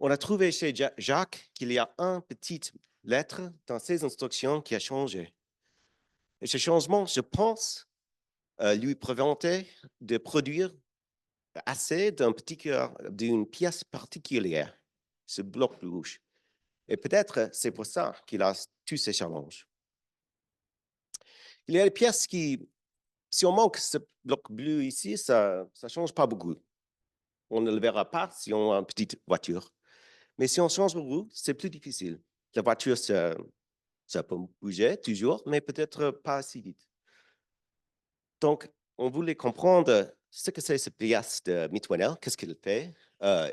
On a trouvé chez Jacques qu'il y a une petite lettre dans ces instructions qui a changé. Et ce changement, je pense, lui permettait de produire assez d'un petit cœur, d'une pièce particulière, ce bloc rouge. Et peut-être c'est pour ça qu'il a tous ces challenges. Il y a des pièces qui, si on manque ce bloc bleu ici, ça ne change pas beaucoup. On ne le verra pas si on a une petite voiture. Mais si on change de roue, c'est plus difficile. La voiture, ça peut bouger toujours, mais peut-être pas si vite. Donc, on voulait comprendre ce que c'est cette pièce de MIT1L, qu'est-ce qu'il fait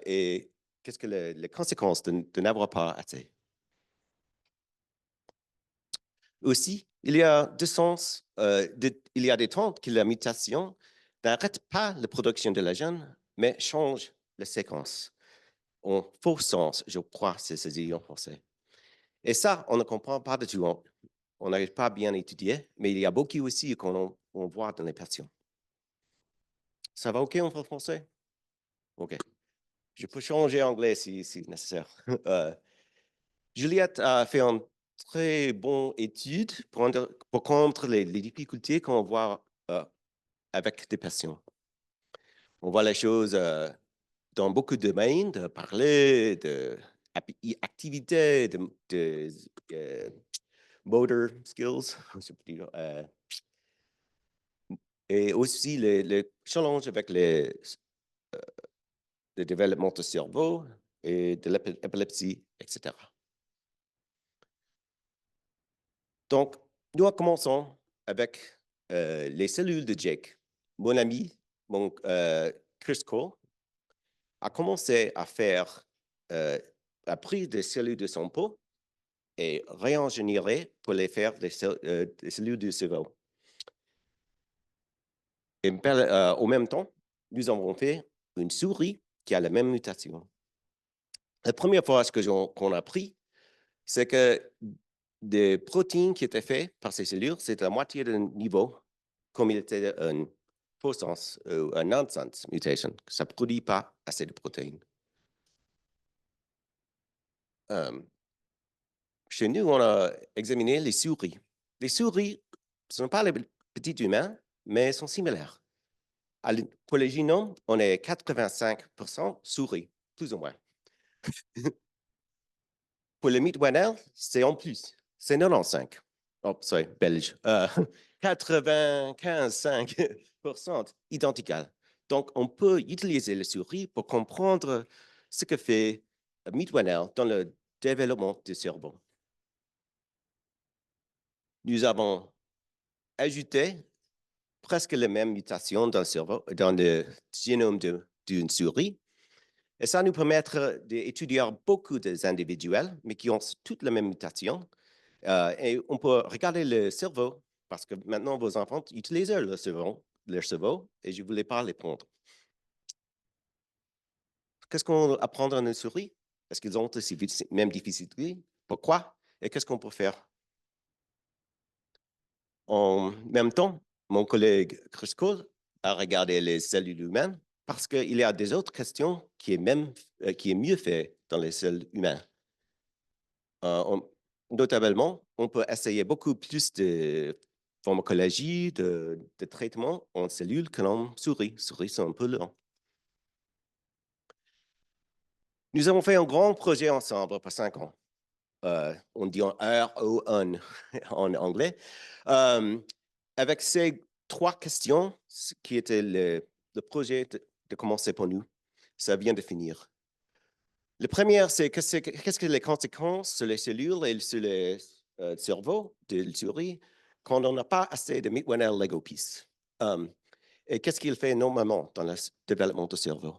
et qu'est-ce que les conséquences de n'avoir pas assez. Aussi, il y a il y a des temps que la mutation n'arrête pas la production de la gène, mais change la séquence. en faux sens, je crois, c'est dit en français. Et ça, on ne comprend pas du tout. On n'arrive pas à bien étudier, mais il y a beaucoup aussi qu'on voit dans les patients. Ça va OK en français? OK. Je peux changer en anglais si nécessaire. Juliette a fait une très bonne étude pour comprendre les difficultés qu'on voit avec des patients. On voit les choses dans beaucoup de domaines, de parler, d'activités, de motor skills, et aussi le challenge avec le développement du cerveau et de l'épilepsie, etc. Donc, nous commençons avec les cellules de Jake. Mon ami, Chris Cole, a commencé à faire la prise des cellules de son peau et réingénierer pour les faire des cellules du cerveau. Et au même temps, nous avons fait une souris qui a la même mutation. La première fois qu'on a appris, c'est que des protéines qui étaient faites par ces cellules, c'est la moitié du niveau, comme il était un faux sens ou un nonsense mutation. Ça ne produit pas assez de protéines. Chez nous, on a examiné les souris. Les souris ne sont pas les petits humains, mais sont similaires. Pour les génomes, on est 85% souris, plus ou moins. Pour le Mid-Wannell, c'est en plus, c'est 95. Oh, sorry, belge. 95,5% identique. Donc, on peut utiliser les souris pour comprendre ce que fait Mid-Wannell dans le développement du cerveau. Nous avons ajouté presque les mêmes mutations dans le cerveau, dans le génome d'une souris. Et ça nous permet d'étudier beaucoup d'individuels, mais qui ont toutes les mêmes mutations. Et on peut regarder le cerveau, parce que maintenant, vos enfants utilisent leur cerveau, et je ne voulais pas les prendre. Qu'est-ce qu'on apprend dans une souris? Est-ce qu'ils ont aussi mêmes difficultés? Pourquoi? Et qu'est-ce qu'on peut faire? En même temps, mon collègue Chris Cole a regardé les cellules humaines parce qu'il y a des autres questions qui est mieux fait dans les cellules humaines. Notamment, on peut essayer beaucoup plus de pharmacologie, de traitement en cellules que en souris. Souris sont un peu lents. Nous avons fait un grand projet ensemble pour 5 ans. On dit RON en anglais. Avec ces 3 questions, qui étaient le projet de commencer pour nous, ça vient de finir. Le premier, c'est qu'est-ce que les conséquences sur les cellules et sur le cerveau de la souris quand on n'a pas assez de Mid-Wannell Lego piece. Et qu'est-ce qu'il fait normalement dans le développement du cerveau?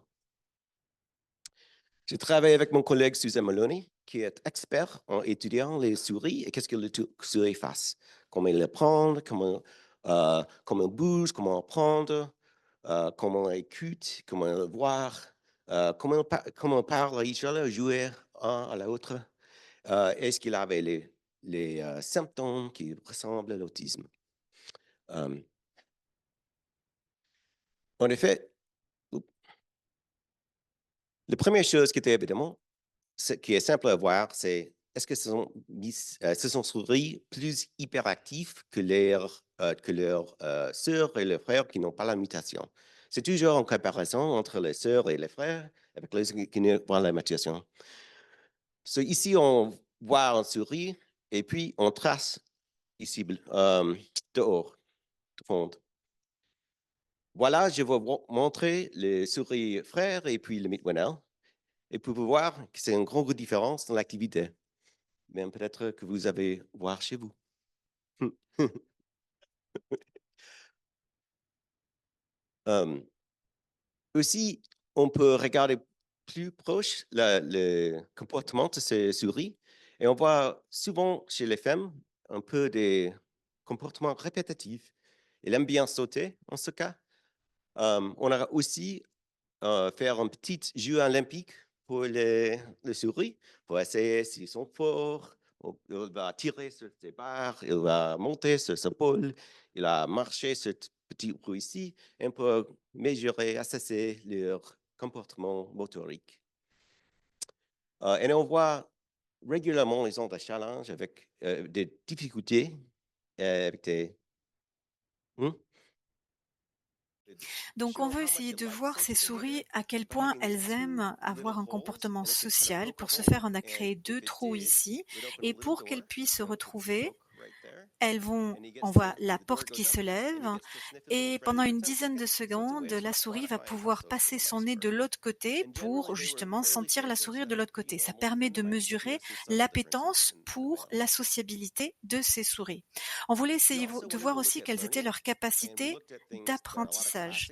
J'ai travaillé avec mon collègue Suzanne Maloney, qui est expert en étudiant les souris et qu'est-ce que les souris fassent. Comment les prendre, comment bouge, comment apprendre, comment écoute, comment voir, comment parle à each other, jouer un à l'autre. Est-ce qu'il avait les symptômes qui ressemblent à l'autisme? En effet, la première chose qui était évidemment, qui est simple à voir, c'est est-ce que ce sont souris plus hyperactifs que leurs sœurs et leurs frères qui n'ont pas la mutation? C'est toujours en comparaison entre les sœurs et les frères avec les qui n'ont pas la mutation. Ici, on voit une souris et puis on trace ici dehors, de fond. Voilà, je vais vous montrer les souris frères et puis le Mid-Wannell. Et vous pouvez voir que c'est une grande différence dans l'activité. Même peut-être que vous allez voir chez vous. Aussi, on peut regarder plus proche le comportement de ces souris. Et on voit souvent chez les femmes un peu des comportements répétitifs. Elles aiment bien sauter, en ce cas. On a aussi fait un petit jeu olympique pour les souris, pour essayer s'ils sont forts. Il va tirer sur ses barres, il va monter sur sa pôle, il va marcher sur ce petit trou ici, et on peut mesurer, assesser leur comportement motorique. Et on voit régulièrement, ils ont des challenges avec des difficultés, avec des... Donc, on veut essayer de voir ces souris à quel point elles aiment avoir un comportement social. Pour ce faire, on a créé 2 trous ici et pour qu'elles puissent se retrouver, on voit la porte qui se lève et pendant une dizaine de secondes, la souris va pouvoir passer son nez de l'autre côté pour justement sentir la souris de l'autre côté. Ça permet de mesurer l'appétence pour la sociabilité de ces souris. On voulait essayer de voir aussi quelles étaient leurs capacités d'apprentissage.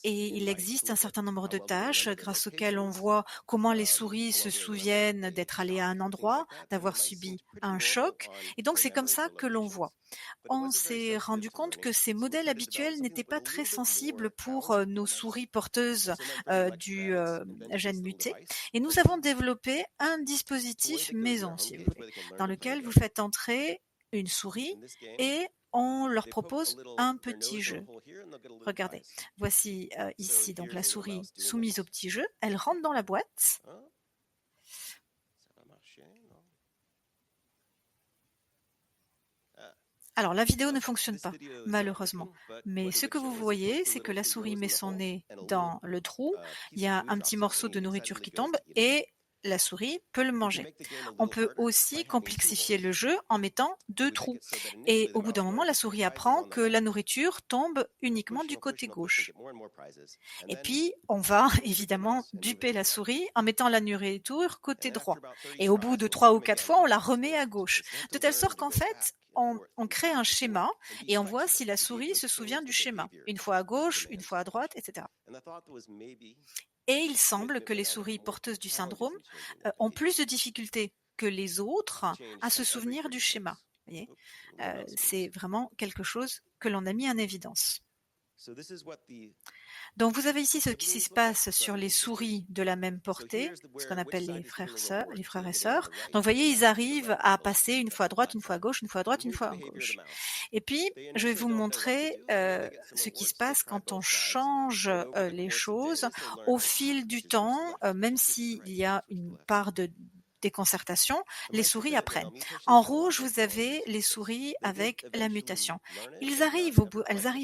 Et il existe un certain nombre de tâches grâce auxquelles on voit comment les souris se souviennent d'être allées à un endroit, d'avoir subi un choc. Et donc, c'est comme ça que l'on voit. On s'est rendu compte que ces modèles habituels n'étaient pas très sensibles pour nos souris porteuses du gène muté. Et nous avons développé un dispositif maison, si vous voulez, dans lequel vous faites entrer une souris et on leur propose un petit jeu. Regardez, voici ici donc la souris soumise au petit jeu. Elle rentre dans la boîte. Alors la vidéo ne fonctionne pas, malheureusement. Mais ce que vous voyez, c'est que la souris met son nez dans le trou, il y a un petit morceau de nourriture qui tombe et la souris peut le manger. On peut aussi complexifier le jeu en mettant 2 trous. Et au bout d'un moment, la souris apprend que la nourriture tombe uniquement du côté gauche. Et puis, on va évidemment duper la souris en mettant la nourriture côté droit. Et au bout de 3 ou 4 fois, on la remet à gauche. De telle sorte qu'en fait, on crée un schéma et on voit si la souris se souvient du schéma. Une fois à gauche, une fois à droite, etc. Et il semble que les souris porteuses du syndrome ont plus de difficultés que les autres à se souvenir du schéma. C'est vraiment quelque chose que l'on a mis en évidence. Donc vous avez ici ce qui se passe sur les souris de la même portée, ce qu'on appelle les frères et sœurs. Donc vous voyez, ils arrivent à passer une fois à droite, une fois à gauche, une fois à droite, une fois à gauche. Et puis, je vais vous montrer ce qui se passe quand on change les choses au fil du temps, même s'il y a une part de déconcertation, les souris apprennent. En rouge, vous avez les souris avec la mutation. Elles arrivent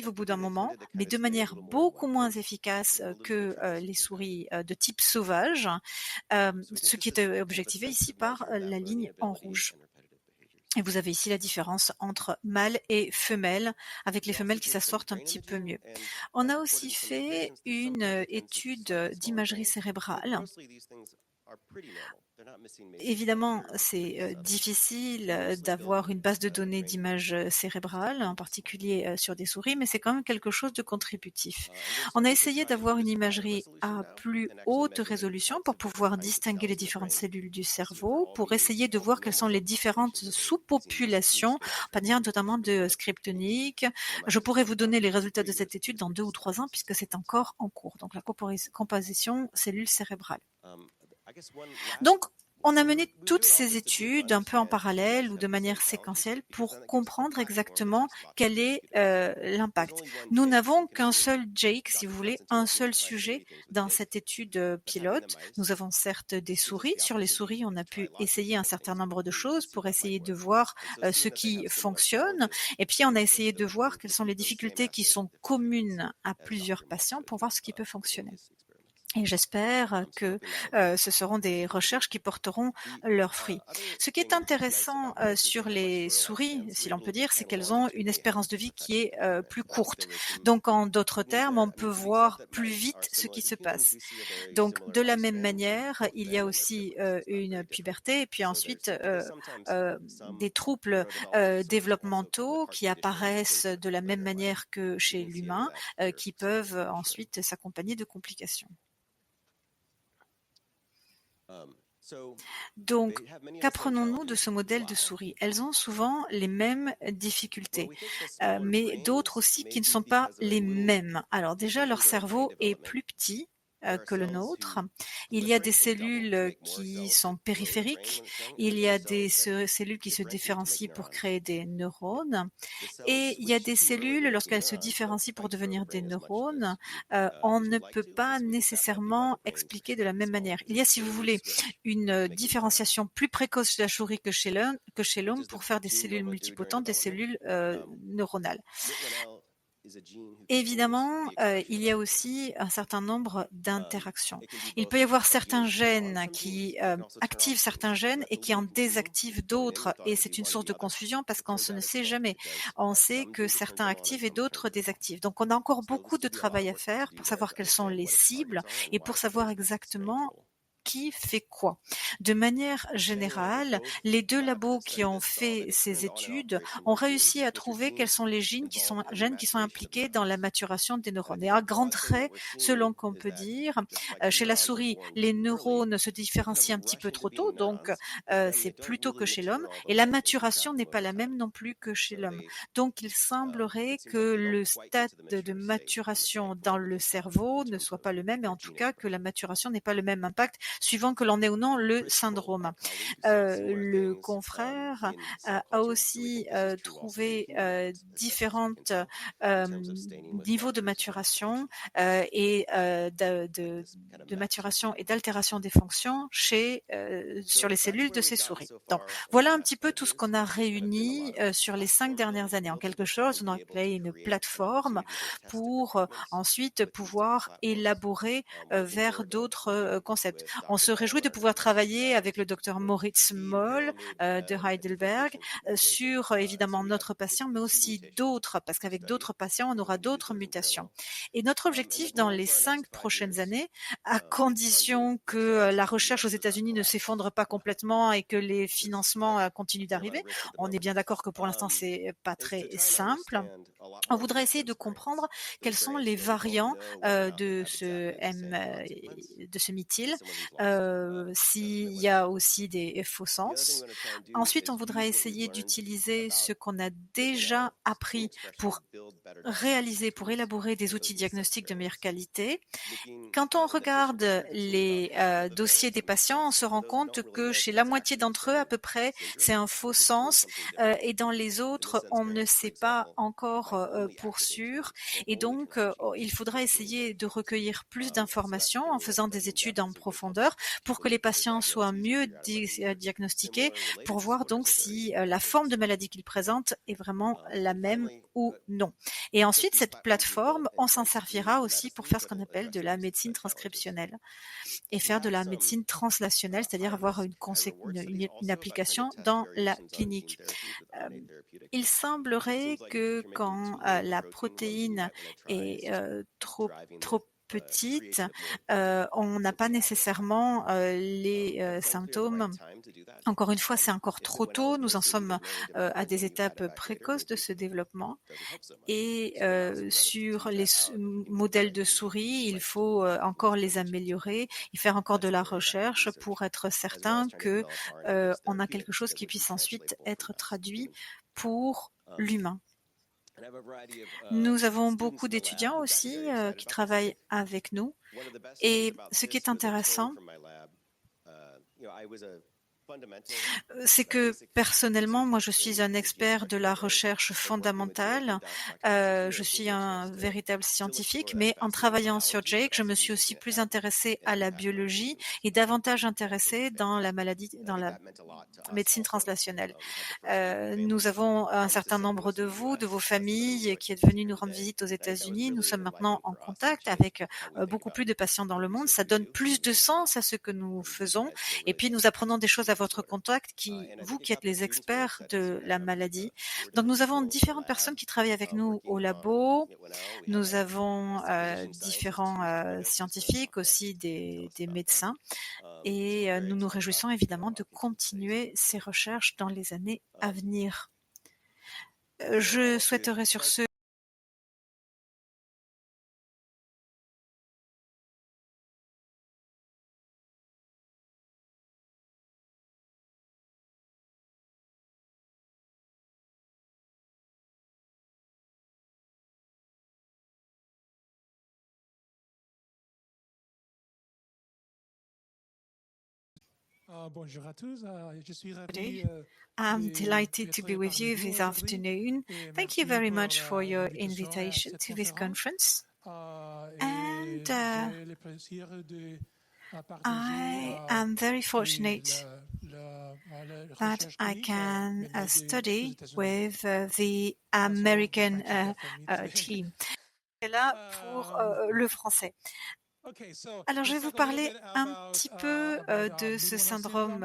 au bout d'un moment, mais de manière beaucoup moins efficace que les souris de type sauvage, ce qui est objectivé ici par la ligne en rouge. Et vous avez ici la différence entre mâle et femelle, avec les femelles qui s'assortent un petit peu mieux. On a aussi fait une étude d'imagerie cérébrale. Évidemment, c'est difficile d'avoir une base de données d'images cérébrales, en particulier sur des souris, mais c'est quand même quelque chose de contributif. On a essayé d'avoir une imagerie à plus haute résolution pour pouvoir distinguer les différentes cellules du cerveau, pour essayer de voir quelles sont les différentes sous-populations, pas dire notamment de scriptonique. Je pourrais vous donner les résultats de cette étude dans 2 ou 3 ans puisque c'est encore en cours, donc la composition cellules cérébrales. Donc, on a mené toutes ces études un peu en parallèle ou de manière séquentielle pour comprendre exactement quel est l'impact. Nous n'avons qu'un seul Jake, si vous voulez, un seul sujet dans cette étude pilote. Nous avons certes des souris. Sur les souris, on a pu essayer un certain nombre de choses pour essayer de voir ce qui fonctionne. Et puis, on a essayé de voir quelles sont les difficultés qui sont communes à plusieurs patients pour voir ce qui peut fonctionner. Et j'espère que ce seront des recherches qui porteront leurs fruits. Ce qui est intéressant sur les souris, si l'on peut dire, c'est qu'elles ont une espérance de vie qui est plus courte. Donc, en d'autres termes, on peut voir plus vite ce qui se passe. Donc, de la même manière, il y a aussi une puberté et puis ensuite des troubles développementaux qui apparaissent de la même manière que chez l'humain, qui peuvent ensuite s'accompagner de complications. Donc, qu'apprenons-nous de ce modèle de souris? Elles ont souvent les mêmes difficultés, mais d'autres aussi qui ne sont pas les mêmes. Alors déjà, leur cerveau est plus petit que le nôtre. Il y a des cellules qui sont périphériques, il y a des cellules qui se différencient pour créer des neurones, et il y a des cellules, lorsqu'elles se différencient pour devenir des neurones, on ne peut pas nécessairement expliquer de la même manière. Il y a, si vous voulez, une différenciation plus précoce chez la souris que chez l'homme pour faire des cellules multipotentes, des cellules neuronales. Évidemment, il y a aussi un certain nombre d'interactions. Il peut y avoir certains gènes qui activent certains gènes et qui en désactivent d'autres, et c'est une source de confusion parce qu'on ne sait jamais. On sait que certains activent et d'autres désactivent. Donc on a encore beaucoup de travail à faire pour savoir quelles sont les cibles et pour savoir exactement qui fait quoi. De manière générale, les deux labos qui ont fait ces études ont réussi à trouver quels sont les gènes qui sont impliqués dans la maturation des neurones. Et à grands traits, selon qu'on peut dire, chez la souris, les neurones se différencient un petit peu trop tôt, donc c'est plus tôt que chez l'homme, et la maturation n'est pas la même non plus que chez l'homme. Donc il semblerait que le stade de maturation dans le cerveau ne soit pas le même, et en tout cas que la maturation n'ait pas le même impact suivant que l'on ait ou non le syndrome. Le confrère a aussi trouvé différentes niveaux de maturation et de maturation et d'altération des fonctions sur les cellules de ces souris. Donc, voilà un petit peu tout ce qu'on a réuni sur les 5 dernières années. En quelque chose, on a créé une plateforme pour ensuite pouvoir élaborer vers d'autres concepts. On se réjouit de pouvoir travailler avec le docteur Moritz Moll de Heidelberg sur évidemment notre patient, mais aussi d'autres, parce qu'avec d'autres patients, on aura d'autres mutations. Et notre objectif dans les 5 prochaines années, à condition que la recherche aux États-Unis ne s'effondre pas complètement et que les financements continuent d'arriver, on est bien d'accord que pour l'instant c'est pas très simple. On voudrait essayer de comprendre quels sont les variants de ce méthyle, s'il y a aussi des faux sens. Ensuite, on voudrait essayer d'utiliser ce qu'on a déjà appris pour élaborer des outils diagnostiques de meilleure qualité. Quand on regarde les dossiers des patients, on se rend compte que chez la moitié d'entre eux, à peu près, c'est un faux sens, et dans les autres, on ne sait pas encore pour sûr. Et donc, il faudra essayer de recueillir plus d'informations en faisant des études en profondeur pour que les patients soient mieux diagnostiqués, pour voir donc si la forme de maladie qu'ils présentent est vraiment la même ou non. Et ensuite, cette plateforme, on s'en servira aussi pour faire ce qu'on appelle de la médecine transcriptionnelle et faire de la médecine translationnelle, c'est-à-dire avoir une application dans la clinique. Il semblerait que quand la protéine est trop petite, on n'a pas nécessairement les symptômes. Encore une fois, c'est encore trop tôt. Nous en sommes à des étapes précoces de ce développement. Et sur les modèles de souris, il faut encore les améliorer et faire encore de la recherche pour être certain que on a quelque chose qui puisse ensuite être traduit pour l'humain. Nous avons beaucoup d'étudiants aussi qui travaillent avec nous. Et ce qui est intéressant, c'est que personnellement, moi, je suis un expert de la recherche fondamentale. Je suis un véritable scientifique, mais en travaillant sur Jake, je me suis aussi plus intéressée à la biologie et davantage intéressée dans la médecine translationnelle. Nous avons un certain nombre de vous, de vos familles, qui êtes venus nous rendre visite aux États-Unis. Nous sommes maintenant en contact avec beaucoup plus de patients dans le monde. Ça donne plus de sens à ce que nous faisons. Et puis, nous apprenons des choses à votre contact, vous qui êtes les experts de la maladie. Donc, nous avons différentes personnes qui travaillent avec nous au labo. Nous avons différents scientifiques, aussi des médecins. Et nous nous réjouissons évidemment de continuer ces recherches dans les années à venir. Je souhaiterais sur ce Bonjour à tous. Je suis Today. ravi I'm delighted to be with you this afternoon. Thank you very much for your invitation to this conference. And j'ai le plaisir de I am very fortunate that I can study with the American team. Et là pour le français. Alors, je vais vous parler un petit peu de ce syndrome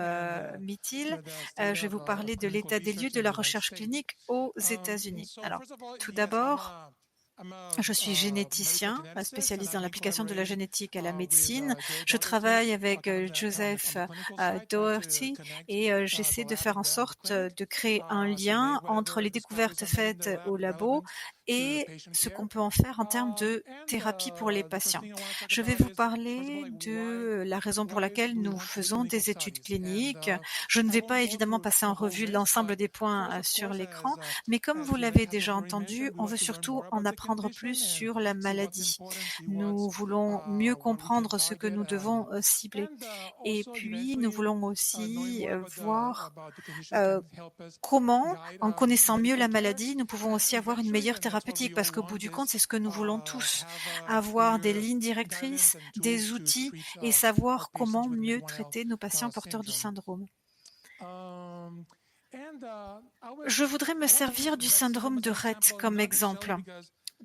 Mythill. Je vais vous parler de l'état des lieux de la recherche clinique aux États-Unis. Alors, tout d'abord, je suis généticien, spécialiste dans l'application de la génétique à la médecine. Je travaille avec Joseph Doherty et j'essaie de faire en sorte de créer un lien entre les découvertes faites au labo et ce qu'on peut en faire en termes de thérapie pour les patients. Je vais vous parler de la raison pour laquelle nous faisons des études cliniques. Je ne vais pas évidemment passer en revue l'ensemble des points sur l'écran, mais comme vous l'avez déjà entendu, on veut surtout en apprendre plus sur la maladie. Nous voulons mieux comprendre ce que nous devons cibler. Et puis, nous voulons aussi voir comment, en connaissant mieux la maladie, nous pouvons aussi avoir une meilleure thérapeutique, parce qu'au bout du compte, c'est ce que nous voulons tous, avoir des lignes directrices, des outils et savoir comment mieux traiter nos patients porteurs du syndrome. Je voudrais me servir du syndrome de Rett comme exemple.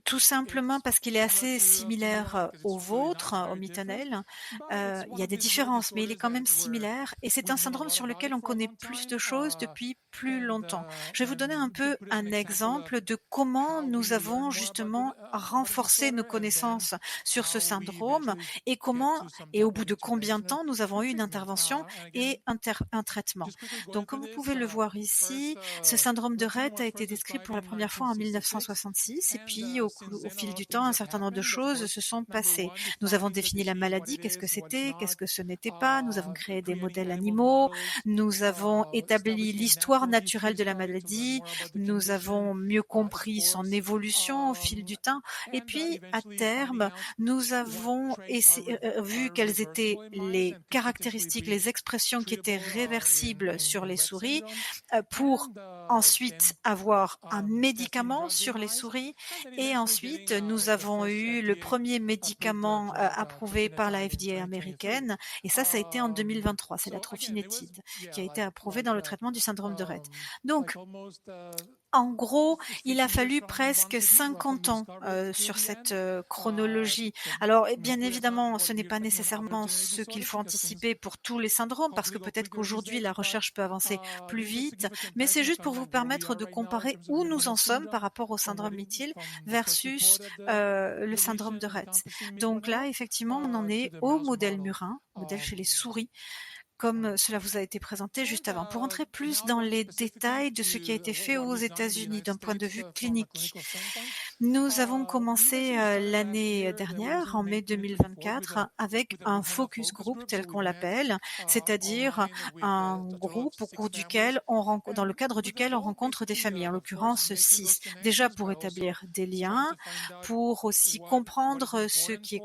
Tout simplement parce qu'il est assez similaire au vôtre, au Mittenel. Il y a des différences, mais il est quand même similaire. Et c'est un syndrome sur lequel on connaît plus de choses depuis plus longtemps. Je vais vous donner un peu un exemple de comment nous avons justement renforcé nos connaissances sur ce syndrome et comment, et au bout de combien de temps nous avons eu une intervention et un traitement. Donc, comme vous pouvez le voir ici, ce syndrome de Rett a été décrit pour la première fois en 1966 et puis au fil du temps, un certain nombre de choses se sont passées. Nous avons défini la maladie, qu'est-ce que c'était, qu'est-ce que ce n'était pas, nous avons créé des modèles animaux, nous avons établi l'histoire naturelle de la maladie, nous avons mieux compris son évolution au fil du temps, et puis à terme, nous avons vu quelles étaient les caractéristiques, les expressions qui étaient réversibles sur les souris pour ensuite avoir un médicament sur les souris et ensuite nous avons eu le premier médicament approuvé par la FDA américaine et ça a été en 2023, c'est la trofinetide qui a été approuvée dans le traitement du syndrome de Rett. Donc en gros, il a fallu presque 50 ans sur cette chronologie. Alors, bien évidemment, ce n'est pas nécessairement ce qu'il faut anticiper pour tous les syndromes, parce que peut-être qu'aujourd'hui, la recherche peut avancer plus vite, mais c'est juste pour vous permettre de comparer où nous en sommes par rapport au syndrome Mythill versus le syndrome de Rett. Donc là, effectivement, on en est au modèle murin, modèle chez les souris, comme cela vous a été présenté juste avant. Pour entrer plus dans les détails de ce qui a été fait aux États-Unis d'un point de vue clinique, nous avons commencé l'année dernière, en mai 2024, avec un focus group tel qu'on l'appelle, c'est-à-dire un groupe au cours duquel dans le cadre duquel on rencontre des familles, en l'occurrence 6, déjà pour établir des liens, pour aussi comprendre ce qui est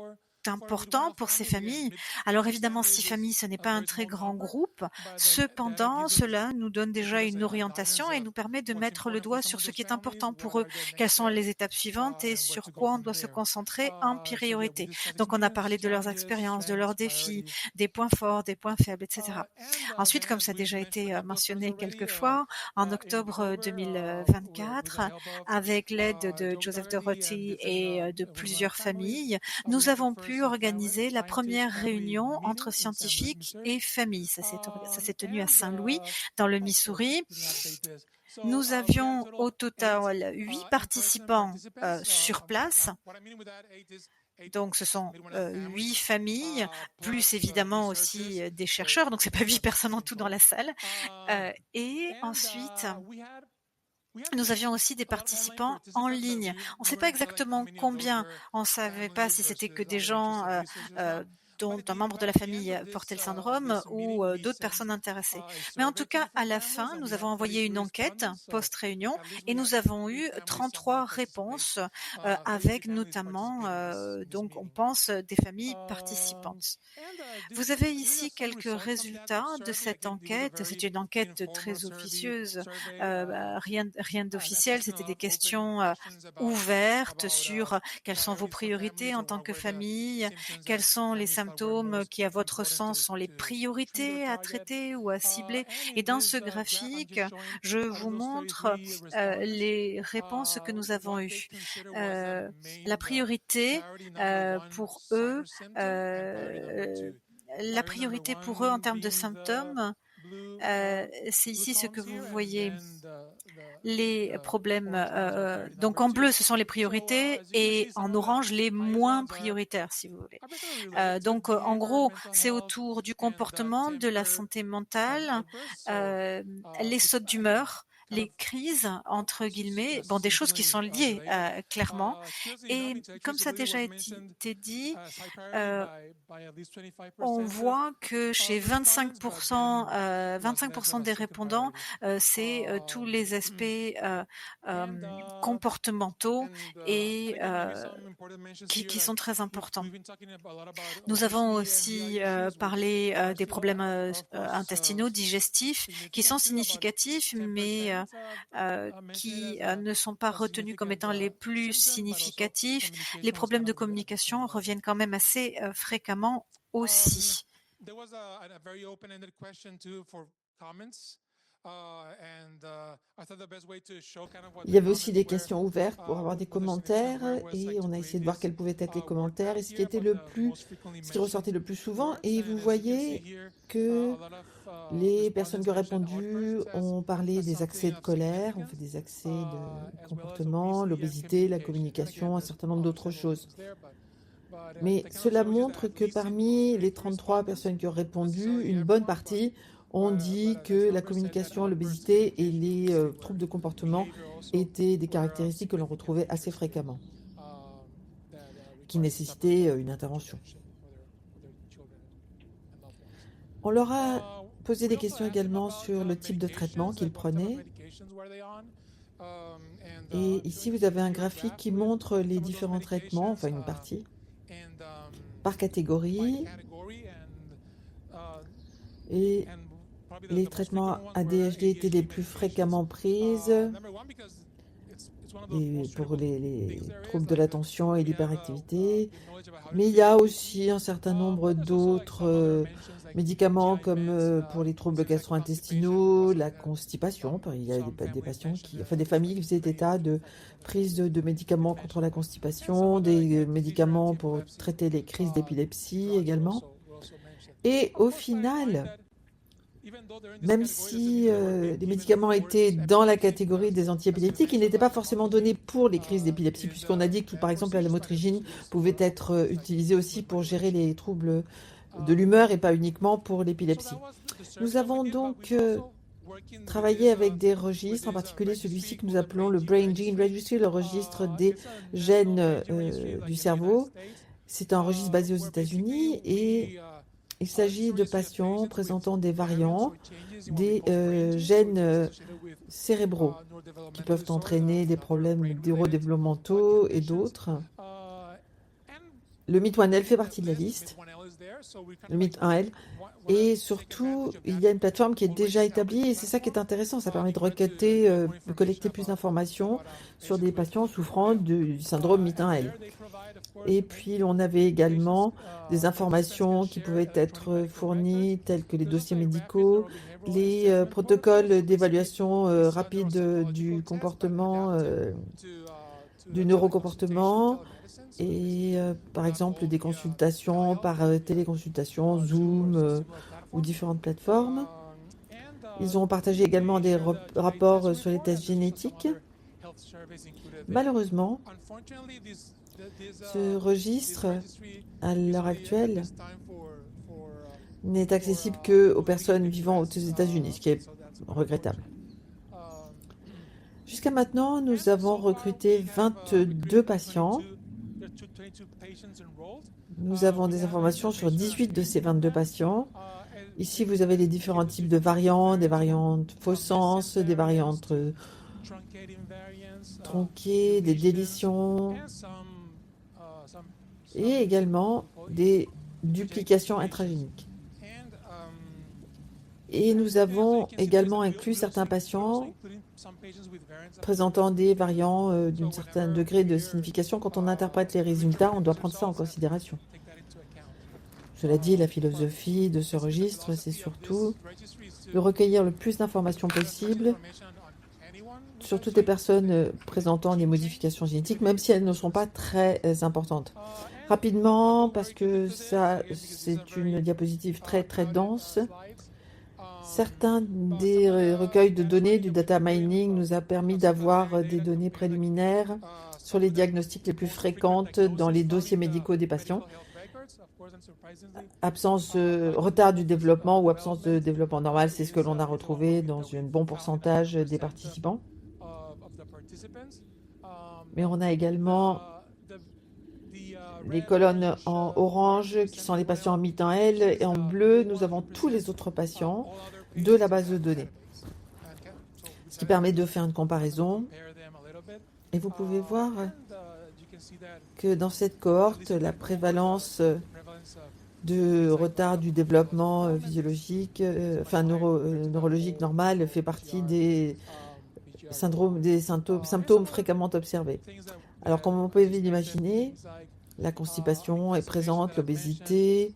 important pour ces familles. Alors évidemment, 6 familles, ce n'est pas un très grand groupe. Cependant, cela nous donne déjà une orientation et nous permet de mettre le doigt sur ce qui est important pour eux. Quelles sont les étapes suivantes et sur quoi on doit se concentrer en priorité. Donc on a parlé de leurs expériences, de leurs défis, des points forts, des points faibles, etc. Ensuite, comme ça a déjà été mentionné quelques fois, en octobre 2024, avec l'aide de Joseph Doherty et de plusieurs familles, nous avons pu organiser la première réunion entre scientifiques et familles. Ça s'est tenu à Saint-Louis, dans le Missouri. Nous avions au total 8 participants sur place. Donc, ce sont 8 familles, plus évidemment aussi des chercheurs. Donc, c'est pas 8 personnes en tout dans la salle. Et ensuite, nous avions aussi des participants en ligne. On ne sait pas exactement combien. On ne savait pas si c'était que des gens dont un membre de la famille portait le syndrome ou d'autres personnes intéressées. Mais en tout cas, à la fin, nous avons envoyé une enquête post-réunion et nous avons eu 33 réponses avec notamment, donc on pense, des familles participantes. Vous avez ici quelques résultats de cette enquête. C'est une enquête très officieuse, rien d'officiel. C'était des questions ouvertes sur quelles sont vos priorités en tant que famille, quels sont les symptômes qui, à votre sens, sont les priorités à traiter ou à cibler. Et dans ce graphique, je vous montre les réponses que nous avons eues. La priorité pour eux, la priorité pour eux en termes de symptômes, c'est ici ce que vous voyez. Les problèmes, donc en bleu, ce sont les priorités et en orange, les moins prioritaires, si vous voulez. Donc, en gros, c'est autour du comportement, de la santé mentale, les sautes d'humeur, les crises, entre guillemets, bon, des choses qui sont liées clairement. Et comme ça a déjà été dit, on voit que chez 25% des répondants, c'est tous les aspects comportementaux et qui sont très importants. Nous avons aussi parlé des problèmes intestinaux, digestifs, qui sont significatifs, mais qui ne sont pas retenus comme étant les plus significatifs. Les problèmes de communication reviennent quand même assez fréquemment aussi. Il y avait aussi des questions ouvertes pour avoir des commentaires et on a essayé de voir quels pouvaient être les commentaires et ce qui ressortait le plus souvent. Et vous voyez que les personnes qui ont répondu ont parlé des accès de colère, ont fait des accès de comportement, l'obésité, la communication, un certain nombre d'autres choses. Mais cela montre que parmi les 33 personnes qui ont répondu, une bonne partie ont dit que la communication, l'obésité et les troubles de comportement étaient des caractéristiques que l'on retrouvait assez fréquemment, qui nécessitaient une intervention. On leur a posé des questions également sur le type de traitement qu'ils prenaient. Et ici, vous avez un graphique qui montre les différents traitements, enfin une partie, par catégorie. Et les traitements ADHD étaient les plus fréquemment prises et pour les troubles de l'attention et l'hyperactivité. Mais il y a aussi un certain nombre d'autres médicaments comme pour les troubles gastro-intestinaux, la constipation. Il y a des patients des familles qui faisaient état de prise de médicaments contre la constipation, des médicaments pour traiter les crises d'épilepsie également. Et au final, même si les médicaments étaient dans la catégorie des antiépileptiques, ils n'étaient pas forcément donnés pour les crises d'épilepsie, puisqu'on a dit que, par exemple, la lamotrigine pouvait être utilisée aussi pour gérer les troubles de l'humeur et pas uniquement pour l'épilepsie. Nous avons donc travaillé avec des registres, en particulier celui-ci que nous appelons le Brain Gene Registry, le registre des gènes du cerveau. C'est un registre basé aux États-Unis et il s'agit de patients présentant des variants des gènes cérébraux qui peuvent entraîner des problèmes neurodéveloppementaux et d'autres. Le MIT1L fait partie de la liste, le MIT1L, et surtout, il y a une plateforme qui est déjà établie et c'est ça qui est intéressant, ça permet de collecter plus d'informations sur des patients souffrant du syndrome MIT1L. Et puis, on avait également des informations qui pouvaient être fournies, telles que les dossiers médicaux, les protocoles d'évaluation rapide du comportement, du neurocomportement, et par exemple des consultations par téléconsultation, Zoom ou différentes plateformes. Ils ont partagé également des rapports sur les tests génétiques. Malheureusement, ce registre, à l'heure actuelle, n'est accessible qu'aux personnes vivant aux États-Unis, ce qui est regrettable. Jusqu'à maintenant, nous avons recruté 22 patients Nous avons des informations sur 18 de ces 22 patients. Ici, vous avez les différents types de variants, des variantes faux sens, des variantes tronquées, des délétions et également des duplications intragéniques. Et nous avons également inclus certains patients présentant des variants d'un certain degré de signification. Quand on interprète les résultats, on doit prendre ça en considération. Cela dit, la philosophie de ce registre, c'est surtout de recueillir le plus d'informations possible sur toutes les personnes présentant des modifications génétiques, même si elles ne sont pas très importantes. Rapidement, parce que ça, c'est une diapositive très dense. Certains des recueils de données du data mining nous a permis d'avoir des données préliminaires sur les diagnostics les plus fréquentes dans les dossiers médicaux des patients. Retard du développement ou absence de développement normal, c'est ce que l'on a retrouvé dans un bon pourcentage des participants. Mais on a également les colonnes en orange qui sont les patients en mi-temps L et en bleu, nous avons tous les autres patients de la base de données. Ce qui permet de faire une comparaison. Et vous pouvez voir que dans cette cohorte, la prévalence de retard du développement physiologique, neurologique normal fait partie des symptômes fréquemment observés. Alors, comme on peut l'imaginer, la constipation est présente, l'obésité,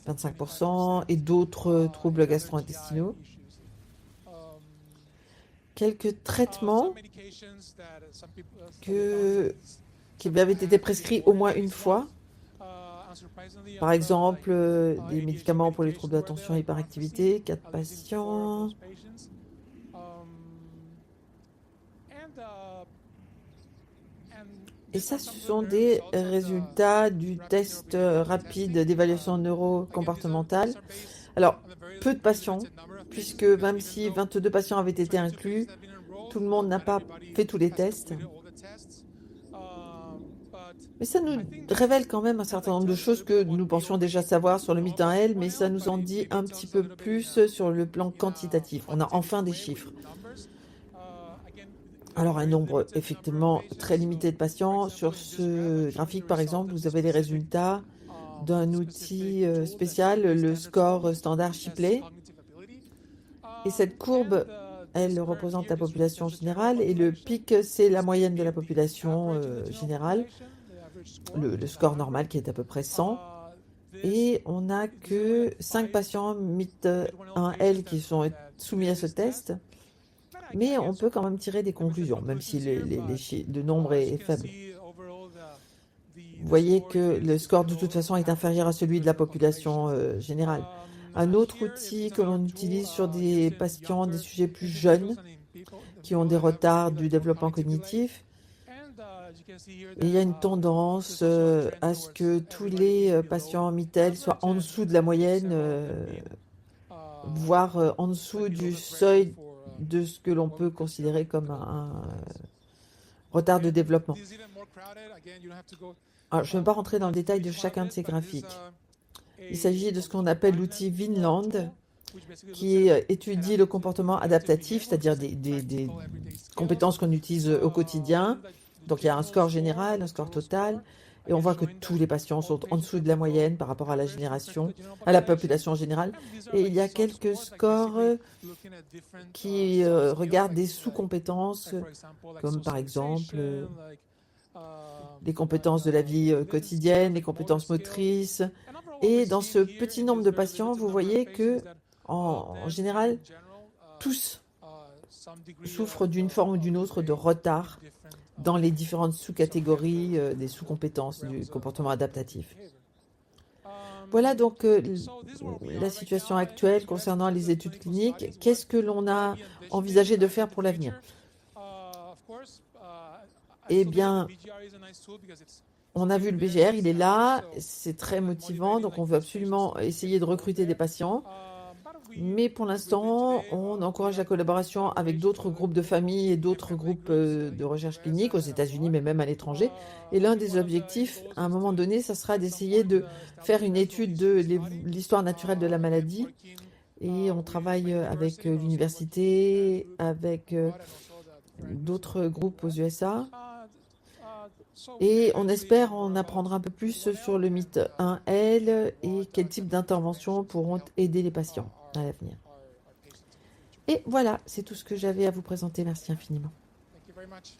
25%, et d'autres troubles gastro-intestinaux. Quelques traitements qui avaient été prescrits au moins une fois. Par exemple, des médicaments pour les troubles d'attention et hyperactivité, 4 patients. Et ça, ce sont des résultats du test rapide d'évaluation neurocomportementale. Alors, peu de patients, puisque même si 22 patients avaient été inclus, tout le monde n'a pas fait tous les tests. Mais ça nous révèle quand même un certain nombre de choses que nous pensions déjà savoir sur le mi-temps L, mais ça nous en dit un petit peu plus sur le plan quantitatif. On a enfin des chiffres. Alors, un nombre effectivement très limité de patients. Sur ce graphique, par exemple, vous avez les résultats d'un outil spécial, le score standard Shipley. Et cette courbe, elle représente la population générale et le pic, c'est la moyenne de la population générale, le score normal qui est à peu près 100. Et on n'a que 5 patients MIT1L qui sont soumis à ce test. Mais on peut quand même tirer des conclusions, même si le nombre est faible. Vous voyez que le score de toute façon est inférieur à celui de la population générale. Un autre outil que l'on utilise sur des patients, des sujets plus jeunes, qui ont des retards du développement cognitif. Et il y a une tendance à ce que tous les patients MIT-L soient en dessous de la moyenne, voire en dessous du seuil de ce que l'on peut considérer comme un retard de développement. Alors, je ne vais pas rentrer dans le détail de chacun de ces graphiques. Il s'agit de ce qu'on appelle l'outil Vinland, qui étudie le comportement adaptatif, c'est-à-dire des compétences qu'on utilise au quotidien. Donc, il y a un score général, un score total, et on voit que tous les patients sont en dessous de la moyenne par rapport à la population générale. Et il y a quelques scores qui regardent des sous-compétences, comme par exemple les compétences de la vie quotidienne, les compétences motrices. Et dans ce petit nombre de patients, vous voyez que, en général, tous souffrent d'une forme ou d'une autre de retard dans les différentes sous-catégories des sous-compétences du comportement adaptatif. Voilà donc la situation actuelle concernant les études cliniques. Qu'est-ce que l'on a envisagé de faire pour l'avenir? Eh bien, on a vu le BGR, il est là, c'est très motivant, donc on veut absolument essayer de recruter des patients. Mais pour l'instant, on encourage la collaboration avec d'autres groupes de familles et d'autres groupes de recherche clinique aux États-Unis, mais même à l'étranger. Et l'un des objectifs, à un moment donné, ça sera d'essayer de faire une étude de l'histoire naturelle de la maladie. Et on travaille avec l'université, avec d'autres groupes aux USA. Et on espère en apprendre un peu plus sur le mythe 1L et quel type d'interventions pourront aider les patients à l'avenir. Et voilà, c'est tout ce que j'avais à vous présenter. Merci infiniment. Thank you very much.